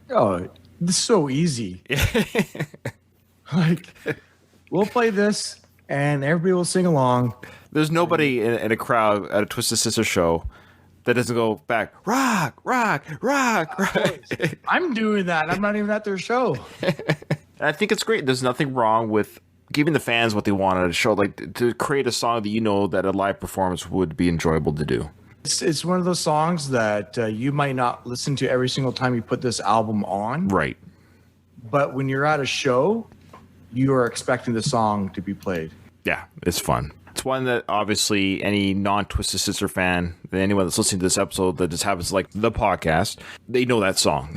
Oh, this is so easy. Like, we'll play this and everybody will sing along. There's nobody in a crowd at a Twisted Sister show that doesn't go back, rock, rock, rock, rock. I'm doing that. I'm not even at their show. I think it's great. There's nothing wrong with giving the fans what they want at a show, like to create a song that that a live performance would be enjoyable to do. It's one of those songs that you might not listen to every single time you put this album on. Right. But when you're at a show, you are expecting the song to be played. Yeah, it's fun. It's one that obviously any non-Twisted Sister fan, anyone that's listening to this episode that just happens to like the podcast, they know that song.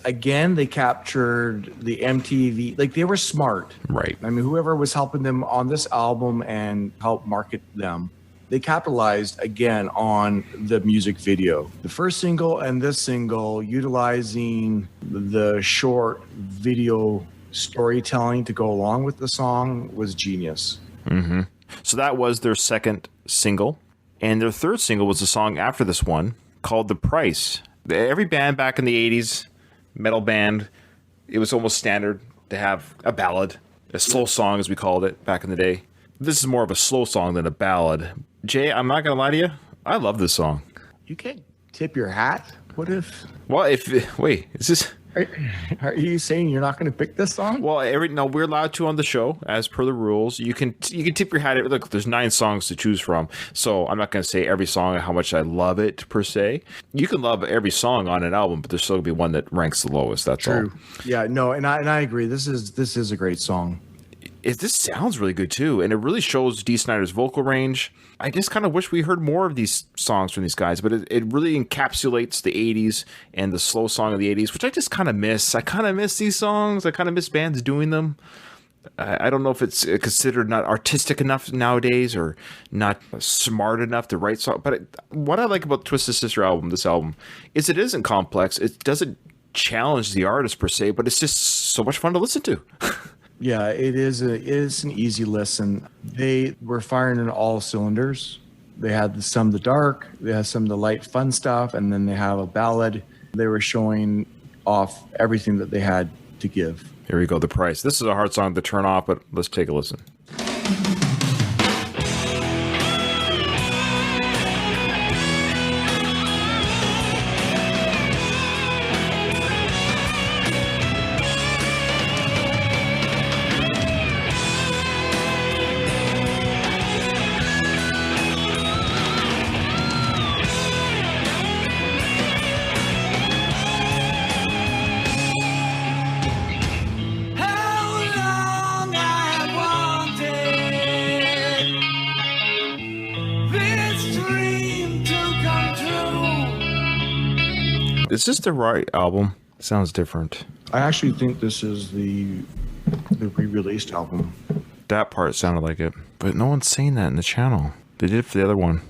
Again, they captured the MTV, like they were smart. Right. I mean, whoever was helping them on this album and help market them, they capitalized again on the music video. The first single and this single, utilizing the short video storytelling to go along with the song, was genius. Mm-hmm. So that was their second single. And their third single was a song after this one called The Price. Every band back in the 80s, metal band, it was almost standard to have a ballad, a slow song as we called it back in the day. This is more of a slow song than a ballad. Jay, I'm not going to lie to you. I love this song. You can't tip your hat? What if... Well, wait, is this... Are you saying you're not going to pick this song? Well, we're allowed to on the show, as per the rules. You can tip your hat. Look, there's 9 songs to choose from, so I'm not going to say every song how much I love it per se. You can love every song on an album, but there's still going to be one that ranks the lowest. That's True. all. Yeah, no, and I agree. This is a great song. This sounds really good too, and it really shows Dee Snider's vocal range. I just kind of wish we heard more of these songs from these guys, but it really encapsulates the 80s and the slow song of the 80s, which I just kind of miss. I kind of miss these songs. I kind of miss bands doing them. I don't know if it's considered not artistic enough nowadays or not smart enough to write songs, but what I like about Twisted Sister this album, is it isn't complex. It doesn't challenge the artist per se, but it's just so much fun to listen to. Yeah, it is an easy listen. They were firing in all cylinders. They had some of the dark, they had some of the light fun stuff, and then they have a ballad. They were showing off everything that they had to give. Here we go, The Price. This is a hard song to turn off, but let's take a listen. Is this the right album? Sounds different. I actually think this is the re-released album. That part sounded like it, but no one's saying that in the channel. They did it for the other one.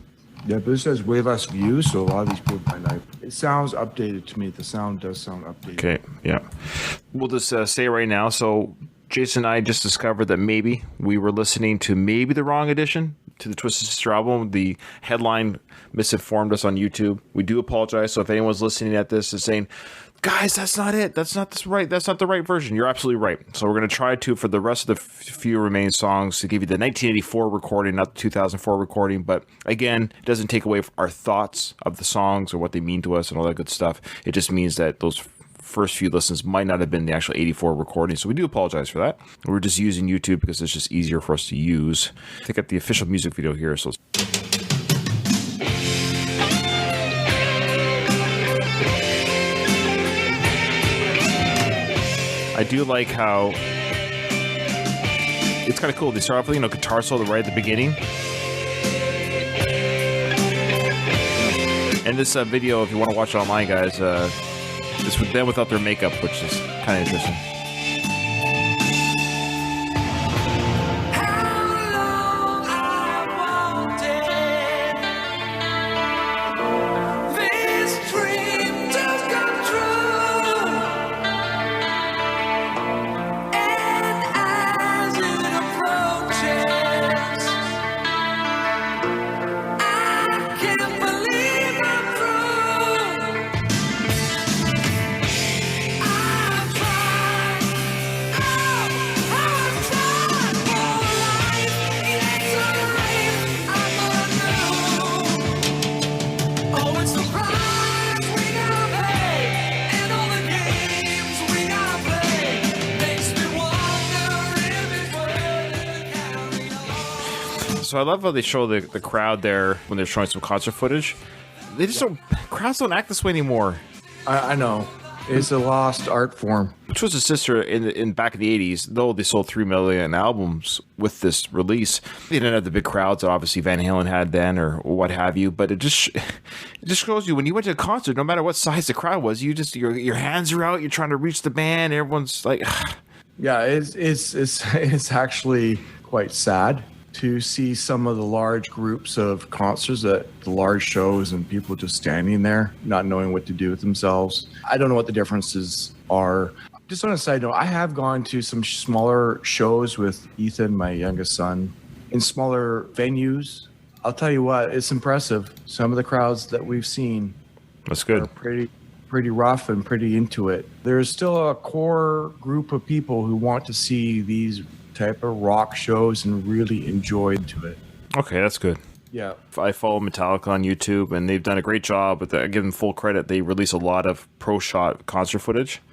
Yeah, but it says way less views, so a lot of these people might not. It sounds updated to me. The sound does sound updated. Okay, yeah. We'll just say right now. So Jason and I just discovered that maybe we were listening to maybe the wrong edition. to the Twisted Sister album. The headline misinformed us on YouTube. We do apologize. So if anyone's listening at this and saying, guys, that's not it. That's not the right version. You're absolutely right. So we're going to try to, for the rest of the few remaining songs, to give you the 1984 recording, not the 2004 recording. But again, it doesn't take away our thoughts of the songs or what they mean to us and all that good stuff. It just means that those first few listens might not have been the actual 84 recording. So we do apologize for that. We're just using YouTube because it's just easier for us to use. Take up the official music video here. So I do like how it's kind of cool. They start off with, guitar solo right at the beginning. And this video, if you want to watch it online, guys, is with them without their makeup, which is kind of interesting. So I love how they show the crowd there when they're showing some concert footage. They just don't, crowds don't act this way anymore. I know. It's a lost art form. Twisted Sister in back in the 80s, though they sold 3 million albums with this release, they didn't have the big crowds that obviously Van Halen had then or what have you. But it just shows you when you went to a concert, no matter what size the crowd was, you just your hands are out, you're trying to reach the band, everyone's like, yeah, it's actually quite sad to see some of the large groups of concerts at the large shows and people just standing there, not knowing what to do with themselves. I don't know what the differences are. Just on a side note, I have gone to some smaller shows with Ethan, my youngest son, in smaller venues. I'll tell you what, it's impressive. Some of the crowds that we've seen that's good. Are pretty rough and pretty into it. There's still a core group of people who want to see these type of rock shows and really enjoyed to it. Okay, that's good. Yeah. I follow Metallica on YouTube, and they've done a great job with that. I give them full credit. They release a lot of pro shot concert footage.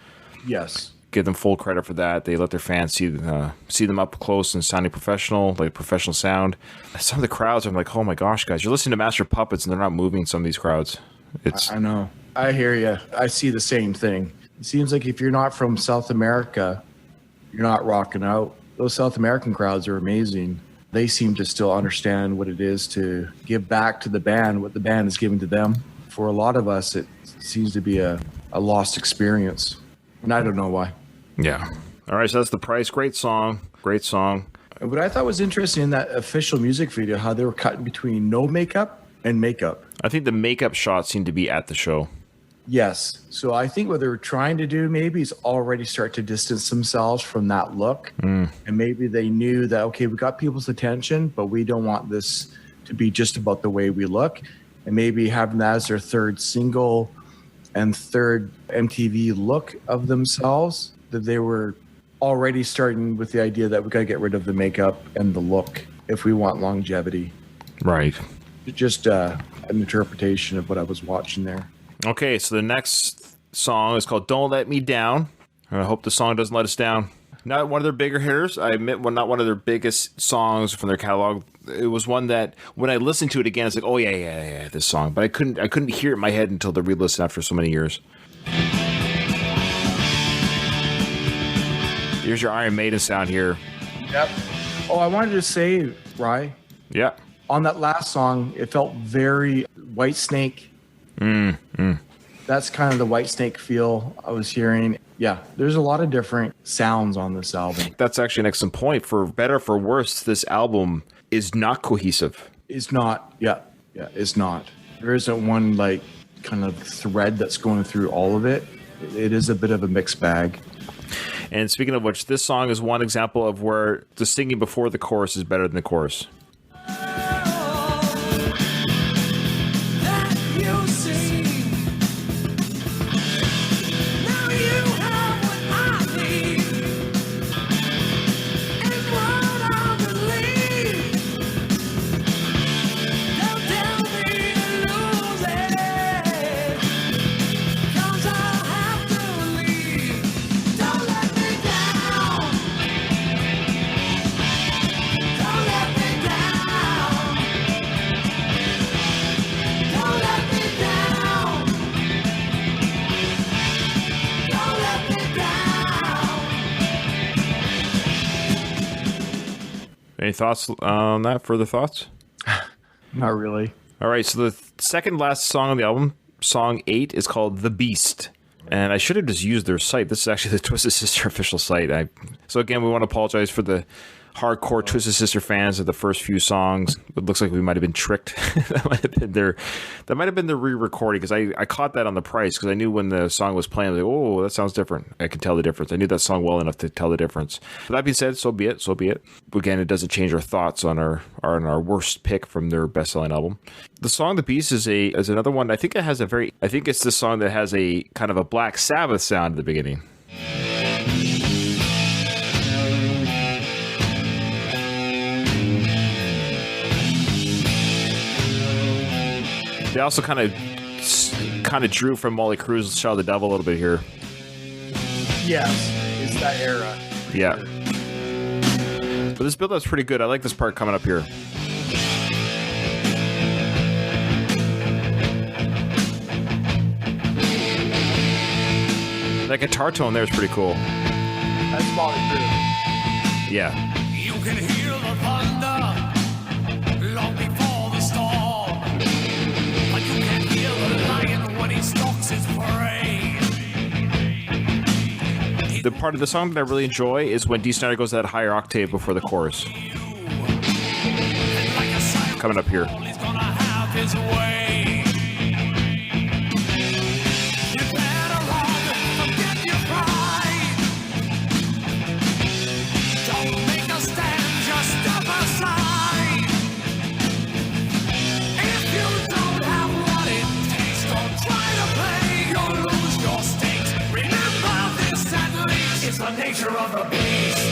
Yes. Give them full credit for that. They let their fans see them up close and sounding professional, like professional sound. Some of the crowds, I'm like, oh my gosh, guys, you're listening to Master Puppets, and they're not moving. Some of these crowds. I know. I hear you. I see the same thing. It seems like if you're not from South America, you're not rocking out. Those South American crowds are amazing. They seem to still understand what it is to give back to the band, what the band is giving to them. For a lot of us, it seems to be a lost experience. And I don't know why. Yeah. All right, so that's The Price. Great song. Great song. What I thought was interesting in that official music video, how they were cutting between no makeup and makeup. I think the makeup shots seem to be at the show. Yes. So I think what they're trying to do maybe is already start to distance themselves from that look. And maybe they knew that, okay, we got people's attention, but we don't want this to be just about the way we look. And maybe having that as their third single and third MTV look of themselves, that they were already starting with the idea that we got to get rid of the makeup and the look if we want longevity. Right. Just an interpretation of what I was watching there. Okay, so the next song is called Don't Let Me Down. I hope the song doesn't let us down. Not one of their bigger hitters. I admit, not one of their biggest songs from their catalog. It was one that when I listened to it again, it's like, oh yeah, this song. But I couldn't hear it in my head until the re-listen after so many years. Here's your Iron Maiden sound here. Yep. Oh, I wanted to say, Rye. Yeah. On that last song, it felt very Whitesnake. That's kind of the Whitesnake feel I was hearing. Yeah, there's a lot of different sounds on this album. That's actually an excellent point. For better or for worse, this album is not cohesive. It's not. Yeah, it's not. There isn't one like kind of thread that's going through all of it. It is a bit of a mixed bag. And speaking of which, this song is one example of where the singing before the chorus is better than the chorus. thoughts on that? Further thoughts? Not really. All right, so the second last song on the album, song 8, is called The Beast. And I should have just used their site. This is actually the Twisted Sister official site. So again, we want to apologize for the hardcore Twisted Sister fans of the first few songs. It looks like we might have been tricked. That might have been their re-recording, because I caught that on the price, because I knew when the song was playing, I was like, oh, that sounds different. I could tell the difference. I knew that song well enough to tell the difference. But that being said, so be it. So be it. Again, it doesn't change our thoughts on our worst pick from their best-selling album. The song "The Beast" is another one. I think it's the song that has a kind of a Black Sabbath sound at the beginning. They also kind of drew from Molly Cruz's "Shadow of the Devil" a little bit here. Yes, it's that era. Yeah. But this build-up's pretty good. I like this part coming up here. That guitar tone there is pretty cool. That's Molly Cruz. Yeah. You can hear the thunder long before the storm, but you can't hear the lion when he stalks his prey. The part of the song that I really enjoy is when Dee Snider goes that higher octave before the chorus. Coming up here. He's gonna have his way. You better run, forget your pride. Don't make a stand, just step aside. If you don't have what it takes, don't try to play. You'll lose your stakes. Remember this at least. It's the nature of the beast.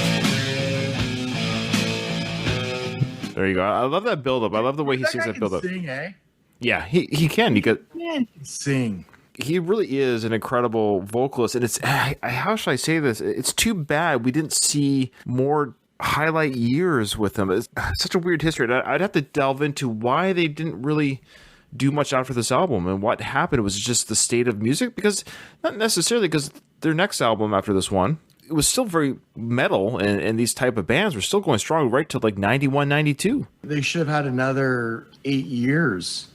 There you go. I love that build-up. I love the way he sings that build-up. Sing, eh? Yeah, he can. Man, he can sing. He really is an incredible vocalist, and it's how should I say this? It's too bad we didn't see more highlight years with him. It's such a weird history. I'd have to delve into why they didn't really do much after this album and what happened. It was just the state of music, because not necessarily, because their next album after this one, it was still very metal, and these type of bands were still going strong right to like 91, 92. They should have had another 8 years.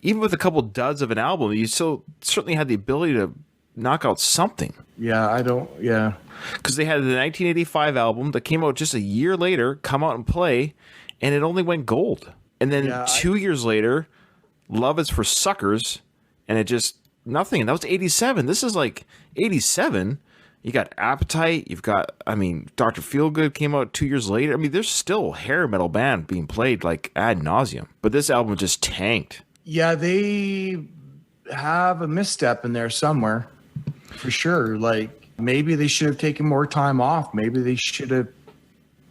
Even with a couple duds of an album, you still certainly had the ability to knock out something. Yeah, Because they had the 1985 album that came out just a year later, Come Out and Play, and it only went gold. And then 2 years later, Love Is for Suckers, and it just nothing. And that was 87. This is like 87. You got Appetite. You've got, Dr. Feelgood came out 2 years later. There's still hair metal band being played like ad nauseum. But this album just tanked. Yeah, they have a misstep in there somewhere, for sure. Like, maybe they should have taken more time off. Maybe they should have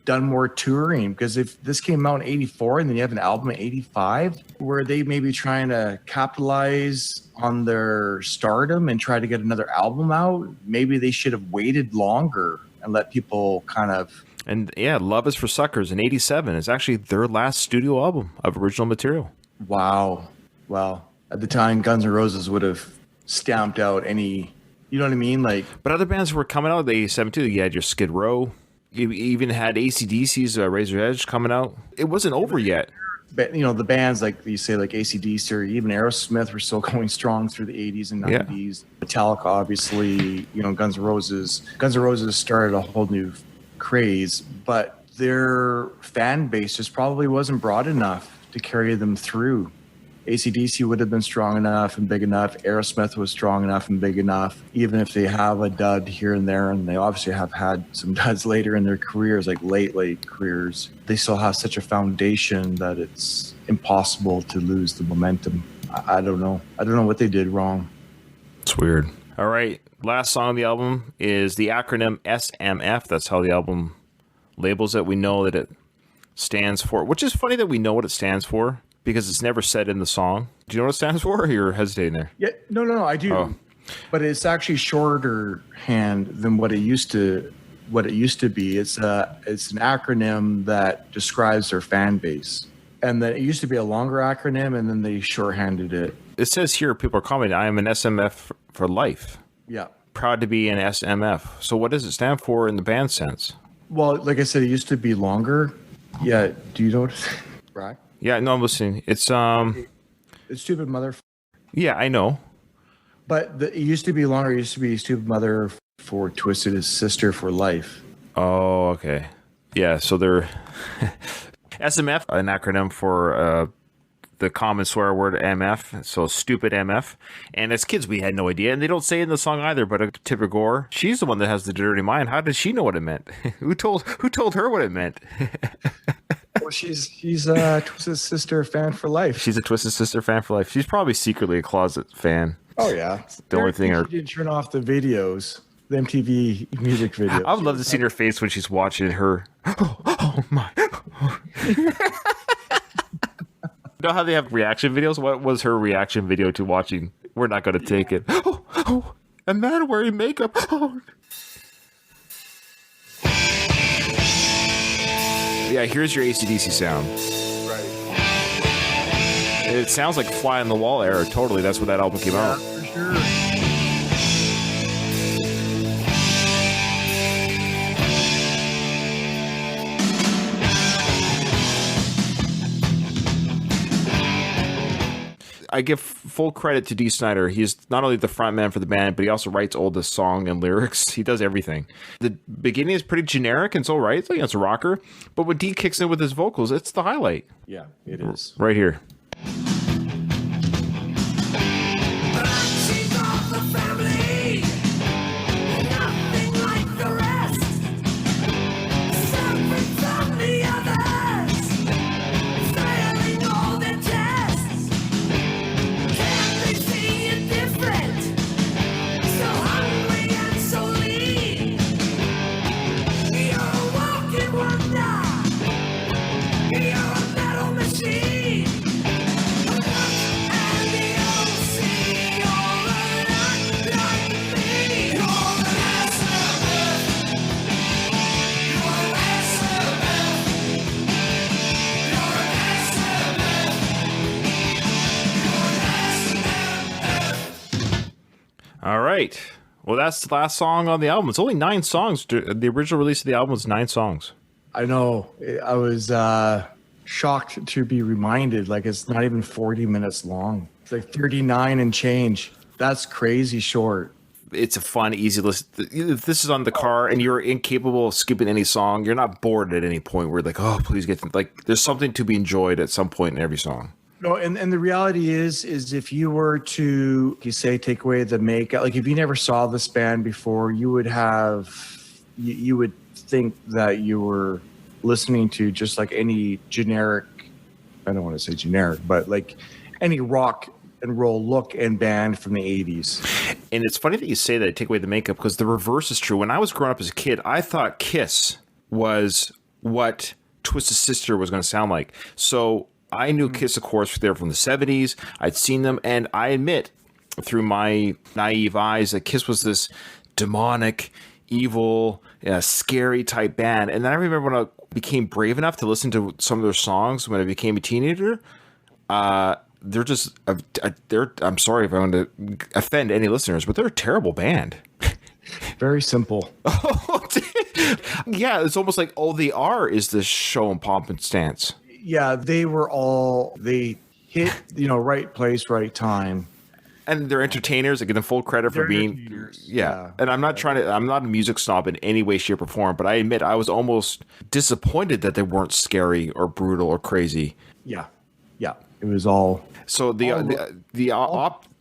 done more touring, because if this came out in 84 and then you have an album in 85, were they maybe trying to capitalize on their stardom and try to get another album out? Maybe they should have waited longer and let people kind of... And yeah, Love Is for Suckers in 87 is actually their last studio album of original material. Wow. Well, at the time, Guns N' Roses would have stamped out any... You know what I mean? Like, but other bands were coming out in 87 too. You had your Skid Row. You even had AC/DC's Razor's Edge coming out. It wasn't over yet. But, the bands like you say, like AC/DC or even Aerosmith were still going strong through the 80s and 90s. Yeah. Metallica, obviously, Guns N' Roses. Guns N' Roses started a whole new craze, but their fan base just probably wasn't broad enough to carry them through. AC/DC would have been strong enough and big enough. Aerosmith was strong enough and big enough. Even if they have a dud here and there, and they obviously have had some duds later in their careers, like late careers, they still have such a foundation that it's impossible to lose the momentum. I don't know. I don't know what they did wrong. It's weird. All right. Last song on the album is the acronym SMF. That's how the album labels it. We know that it stands for, which is funny that we know what it stands for, because it's never said in the song. Do you know what it stands for, or you're hesitating there? Yeah, no, I do. Oh. But it's actually shorter hand than what it used to be. It's an acronym that describes their fan base. And then it used to be a longer acronym, and then they shorthanded it. It says here, people are commenting, I am an SMF for life. Yeah. Proud to be an SMF. So what does it stand for in the band sense? Well, like I said, it used to be longer. Yeah. Do you know what? Right. Yeah, no, I'm listening. It's It's Stupid Mother. yeah, I know. But it used to be longer. It used to be Stupid Mother for Twisted Sister for Life. Oh, okay. Yeah, so they're SMF, an acronym for the common swear word MF, so stupid MF. And as kids, we had no idea, and they don't say it in the song either. But Tipper Gore, she's the one that has the dirty mind. How did she know what it meant? Who told her what it meant? Well, she's a Twisted Sister fan for life. She's a Twisted Sister fan for life. She's probably secretly a closet fan. Oh yeah. The only thing she didn't turn off the videos, the MTV music videos. I would love to see her face when she's watching her. Oh my. You know how they have reaction videos? What was her reaction video to watching We're Not Gonna Take It? Oh, a man wearing makeup. Oh. Yeah, here's your AC/DC sound. Right. It sounds like Fly on the Wall era. Totally, that's when that album came out. For sure. I give full credit to Dee Snider. He's not only the front man for the band, but he also writes all the song and lyrics. He does everything. The beginning is pretty generic and it's all right. It's like it's a rocker. But when Dee kicks in with his vocals, it's the highlight. Yeah, it is. Right here. All right. Well, that's the last song on the album. It's only 9 songs. The original release of the album was 9 songs. I know. I was shocked to be reminded, like, it's not even 40 minutes long. It's like 39 and change. That's crazy short. It's a fun, easy listen. If this is on the car and you're incapable of skipping any song, you're not bored at any point where like, oh, please get to, like, there's something to be enjoyed at some point in every song. No, and the reality is if you were to, you say, take away the makeup, like if you never saw this band before, you would think that you were listening to just like any generic, I don't want to say generic, but like any rock and roll look and band from the 80s. And it's funny that you say that, take away the makeup, because the reverse is true. When I was growing up as a kid, I thought Kiss was what Twisted Sister was going to sound like. So I knew Kiss, of course, they were from the 70s. I'd seen them, and I admit, through my naive eyes, that Kiss was this demonic, evil, scary type band. And then I remember when I became brave enough to listen to some of their songs when I became a teenager, they're just, I'm sorry if I want to offend any listeners, but they're a terrible band. Very simple. Yeah, it's almost like all they are is this show and pomp and stance. Yeah, they hit, right place, right time. And they're entertainers. I give them full credit for being, yeah. And I'm not a music snob in any way, shape, or form, but I admit I was almost disappointed that they weren't scary or brutal or crazy. Yeah. It was all. So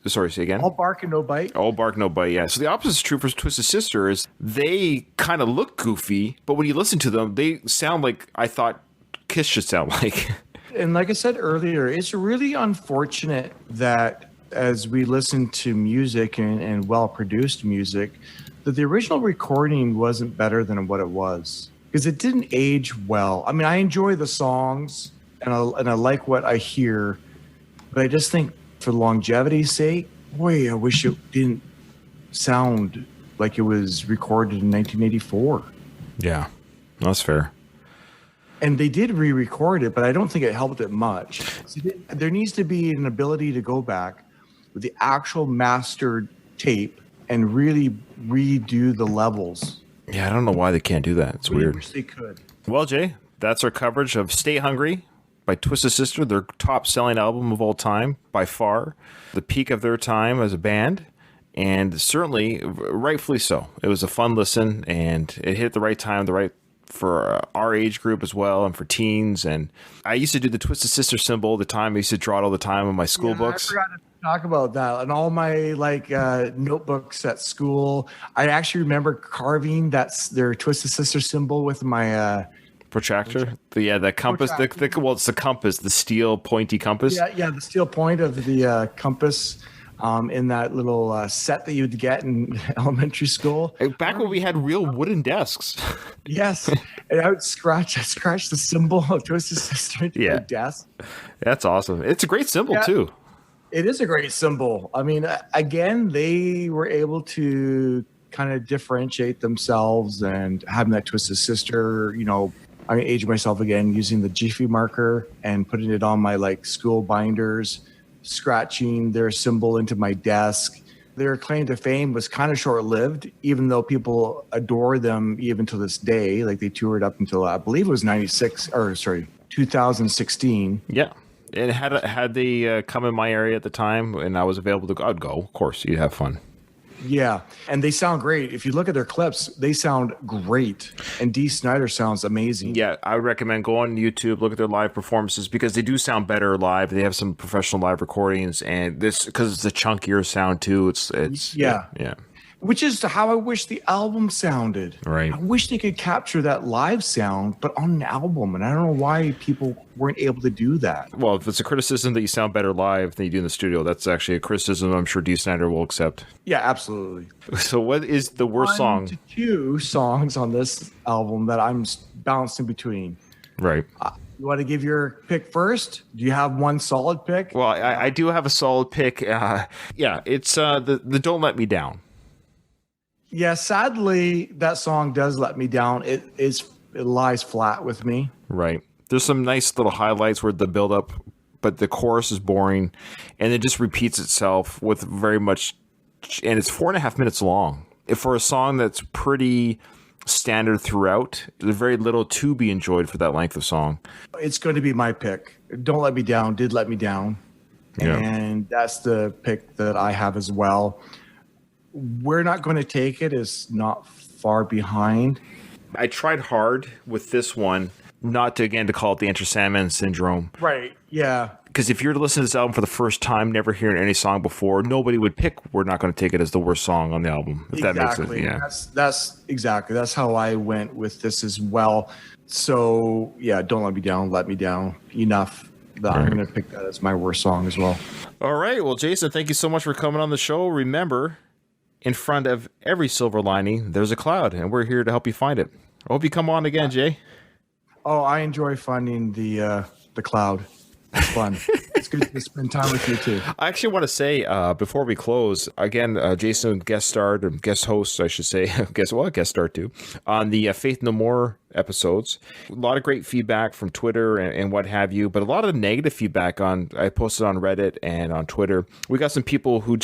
sorry, say again. All bark and no bite. All bark, no bite, yeah. So the opposite is true for Twisted Sister. Is they kind of look goofy, but when you listen to them, they sound like I thought Kiss should sound like. And like I said earlier, it's really unfortunate that as we listen to music and well-produced music, that the original recording wasn't better than what it was, because it didn't age well. I mean, I enjoy the songs and I like what I hear, but I just think for longevity's sake, boy, I wish it didn't sound like it was recorded in 1984. Yeah, that's fair. And they did re-record it, but I don't think it helped it much. There needs to be an ability to go back with the actual mastered tape and really redo the levels. Yeah, I don't know why they can't do that. It's weird. I wish they could. Well, Jay, That's our coverage of Stay Hungry by Twisted Sister, their top-selling album of all time, by far. The peak of their time as a band, and certainly, rightfully so. It was a fun listen, and it hit the right time, for our age group as well, and for teens. And I used to do the Twisted Sister symbol all the time. I used to draw it all the time in my school books. I forgot to talk about that. And all my notebooks at school, I actually remember carving their Twisted Sister symbol with my protractor. The compass. Well, it's the compass, the steel pointy compass. Yeah, the steel point of the compass. In that little set that you'd get in elementary school. Back when we had real wooden desks. Yes. And I would scratch the symbol of Twisted Sister into my desk. That's awesome. It's a great symbol, too. It is a great symbol. I mean, again, they were able to kind of differentiate themselves, and having that Twisted Sister, I aged myself again using the Jiffy marker and putting it on my school binders, scratching their symbol into my desk. Their claim to fame was kind of short-lived, even though people adore them even to this day. They toured up until, I believe it was 2016. Yeah. And had they come in my area at the time and I was available to go, I'd go. Of course, you'd have fun. Yeah, and they sound great. If you look at their clips, they sound great. And Dee Snider sounds amazing. Yeah, I would recommend go on YouTube, look at their live performances, because they do sound better live. They have some professional live recordings, and this, because it's a chunkier sound too. It's yeah. Which is how I wish the album sounded. Right. I wish they could capture that live sound, but on an album. And I don't know why people weren't able to do that. Well, if it's a criticism that you sound better live than you do in the studio, that's actually a criticism I'm sure Dee Snider will accept. Yeah, absolutely. So what is the worst song? 1 to 2 songs on this album that I'm balancing between. Right. You want to give your pick first? Do you have one solid pick? Well, I do have a solid pick. It's the Don't Let Me Down. Yeah, sadly, that song does let me down. It lies flat with me. Right. There's some nice little highlights where the build up, but the chorus is boring, and it just repeats itself with very much, and it's 4.5 minutes long. For a song that's pretty standard throughout, there's very little to be enjoyed for that length of song. It's going to be my pick. Don't Let Me Down did let me down. Yeah. And that's the pick that I have as well. We're Not Going to Take It is not far behind. I tried hard with this one not to call it the Enter Sandman syndrome. Right, yeah. Because if you're listening to this album for the first time, never hearing any song before, nobody would pick We're Not Going to Take It as the worst song on the album. If that makes it, yeah. That's exactly. That's how I went with this as well. So, yeah, Don't Let Me Down, Let Me Down. Enough. I'm going to pick that as my worst song as well. All right. Well, Jason, thank you so much for coming on the show. Remember, in front of every silver lining, there's a cloud, and we're here to help you find it. I hope you come on again, Jay. Oh, I enjoy finding the cloud. It's fun. It's good to spend time with you too. I actually want to say before we close, again, Jason guest starred, or guest host, I should say, guest starred too, on the Faith No More episodes. A lot of great feedback from Twitter and what have you, but a lot of negative feedback I posted on Reddit and on Twitter. We got some people who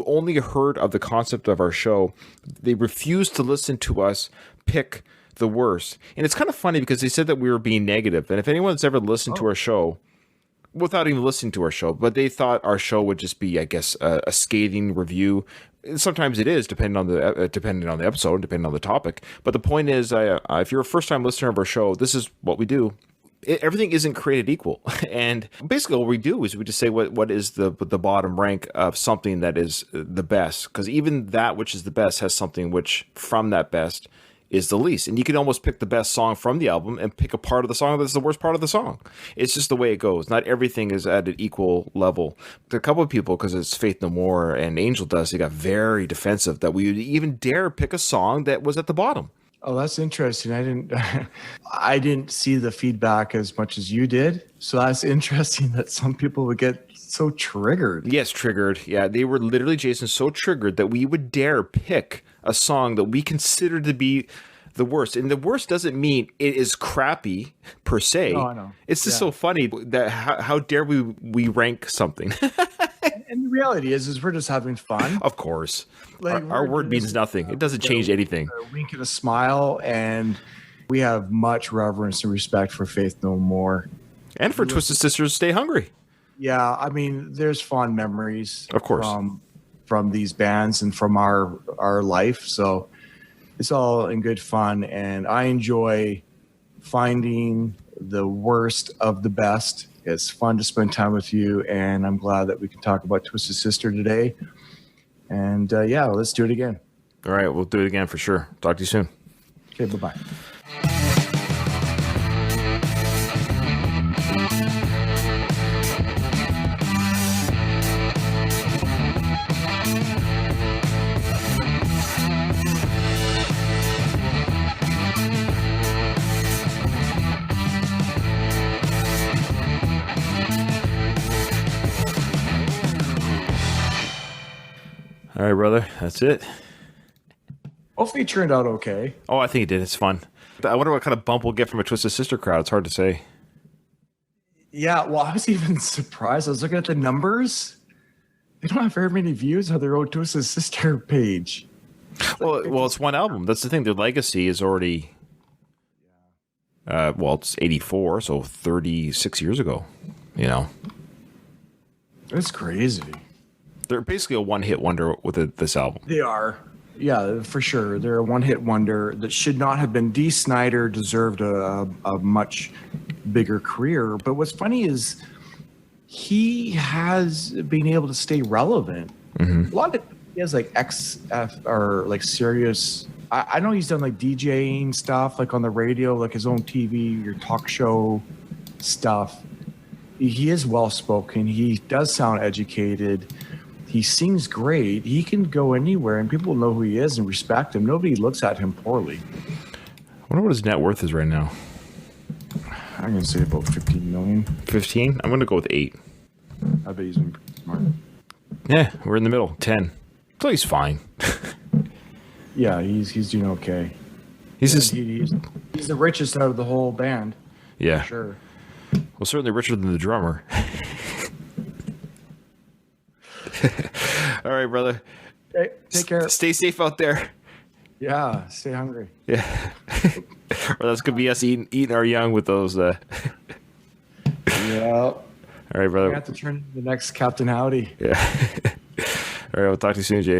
only heard of the concept of our show. They refused to listen to us pick the worst. And it's kind of funny because they said that we were being negative. And if anyone's ever listened to our show, without even listening to our show, but they thought our show would just be, I guess, a scathing review. Sometimes it is, depending on the episode, depending on the topic. But the point is, if you're a first-time listener of our show, this is what we do. Everything isn't created equal, and basically what we do is we just say what is the bottom rank of something that is the best, because even that which is the best has something which from that best is the least. And you can almost pick the best song from the album and pick a part of the song that's the worst part of the song. It's just the way it goes. Not everything is at an equal level. There are a couple of people, because it's Faith No More and Angel Dust, they got very defensive that we would even dare pick a song that was at the bottom. Oh, that's interesting. I didn't see the feedback as much as you did. So that's interesting that some people would get so triggered. Yes, triggered. Yeah, they were literally, Jason, so triggered that we would dare pick a song that we consider to be the worst. And the worst doesn't mean it is crappy per se. No, I know. It's just so funny that how dare we rank something. And the reality is we're just having fun. Of course. Our word means nothing. It doesn't change anything. A wink and a smile, and We have much reverence and respect for Faith No More. And for Twisted Sisters, Stay Hungry. Yeah, I mean, there's fond memories, Of course. from these bands and from our life. So it's all in good fun, and I enjoy finding the worst of the best. It's fun to spend time with you, and I'm glad that we can talk about Twisted Sister today. And yeah, let's do it again. All right, we'll do it again for sure. Talk to you soon. Okay, bye-bye. All right, brother. That's it. Hopefully it turned out okay. Oh, I think it did. It's fun. I wonder what kind of bump we'll get from a Twisted Sister crowd. It's hard to say. Yeah, well, I was even surprised. I was looking at the numbers. They don't have very many views on their own Twisted Sister page. Well, it's one album. That's the thing. Their legacy is already, it's 84, so 36 years ago. You know, It's crazy. they're basically a one-hit wonder with this album. They are. Yeah, for sure. They're a one-hit wonder that should not have been. Dee Snider deserved a much bigger career. But what's funny is he has been able to stay relevant. A lot of he has like XF or like serious. I know he's done like DJing stuff, like on the radio, like his own TV or talk show stuff. He is well spoken. He does sound educated. He sings great. He can go anywhere, and people know who he is and respect him. Nobody looks at him poorly. I wonder what his net worth is right now. I'm gonna say about 15 million. 15? I'm going to go with 8. I bet he's been pretty smart. Yeah, we're in the middle. 10. So he's fine. Yeah, he's doing okay. He's And just, he's the richest out of the whole band. yeah. For sure. Well, certainly richer than the drummer. All right, brother. Hey, take care. Stay safe out there. Yeah, stay hungry. Yeah. Or that's going to be us eating our young with those. Yeah. All right, I brother. have to turn into the next Captain Howdy. Yeah. All right, we'll talk to you soon, Jay.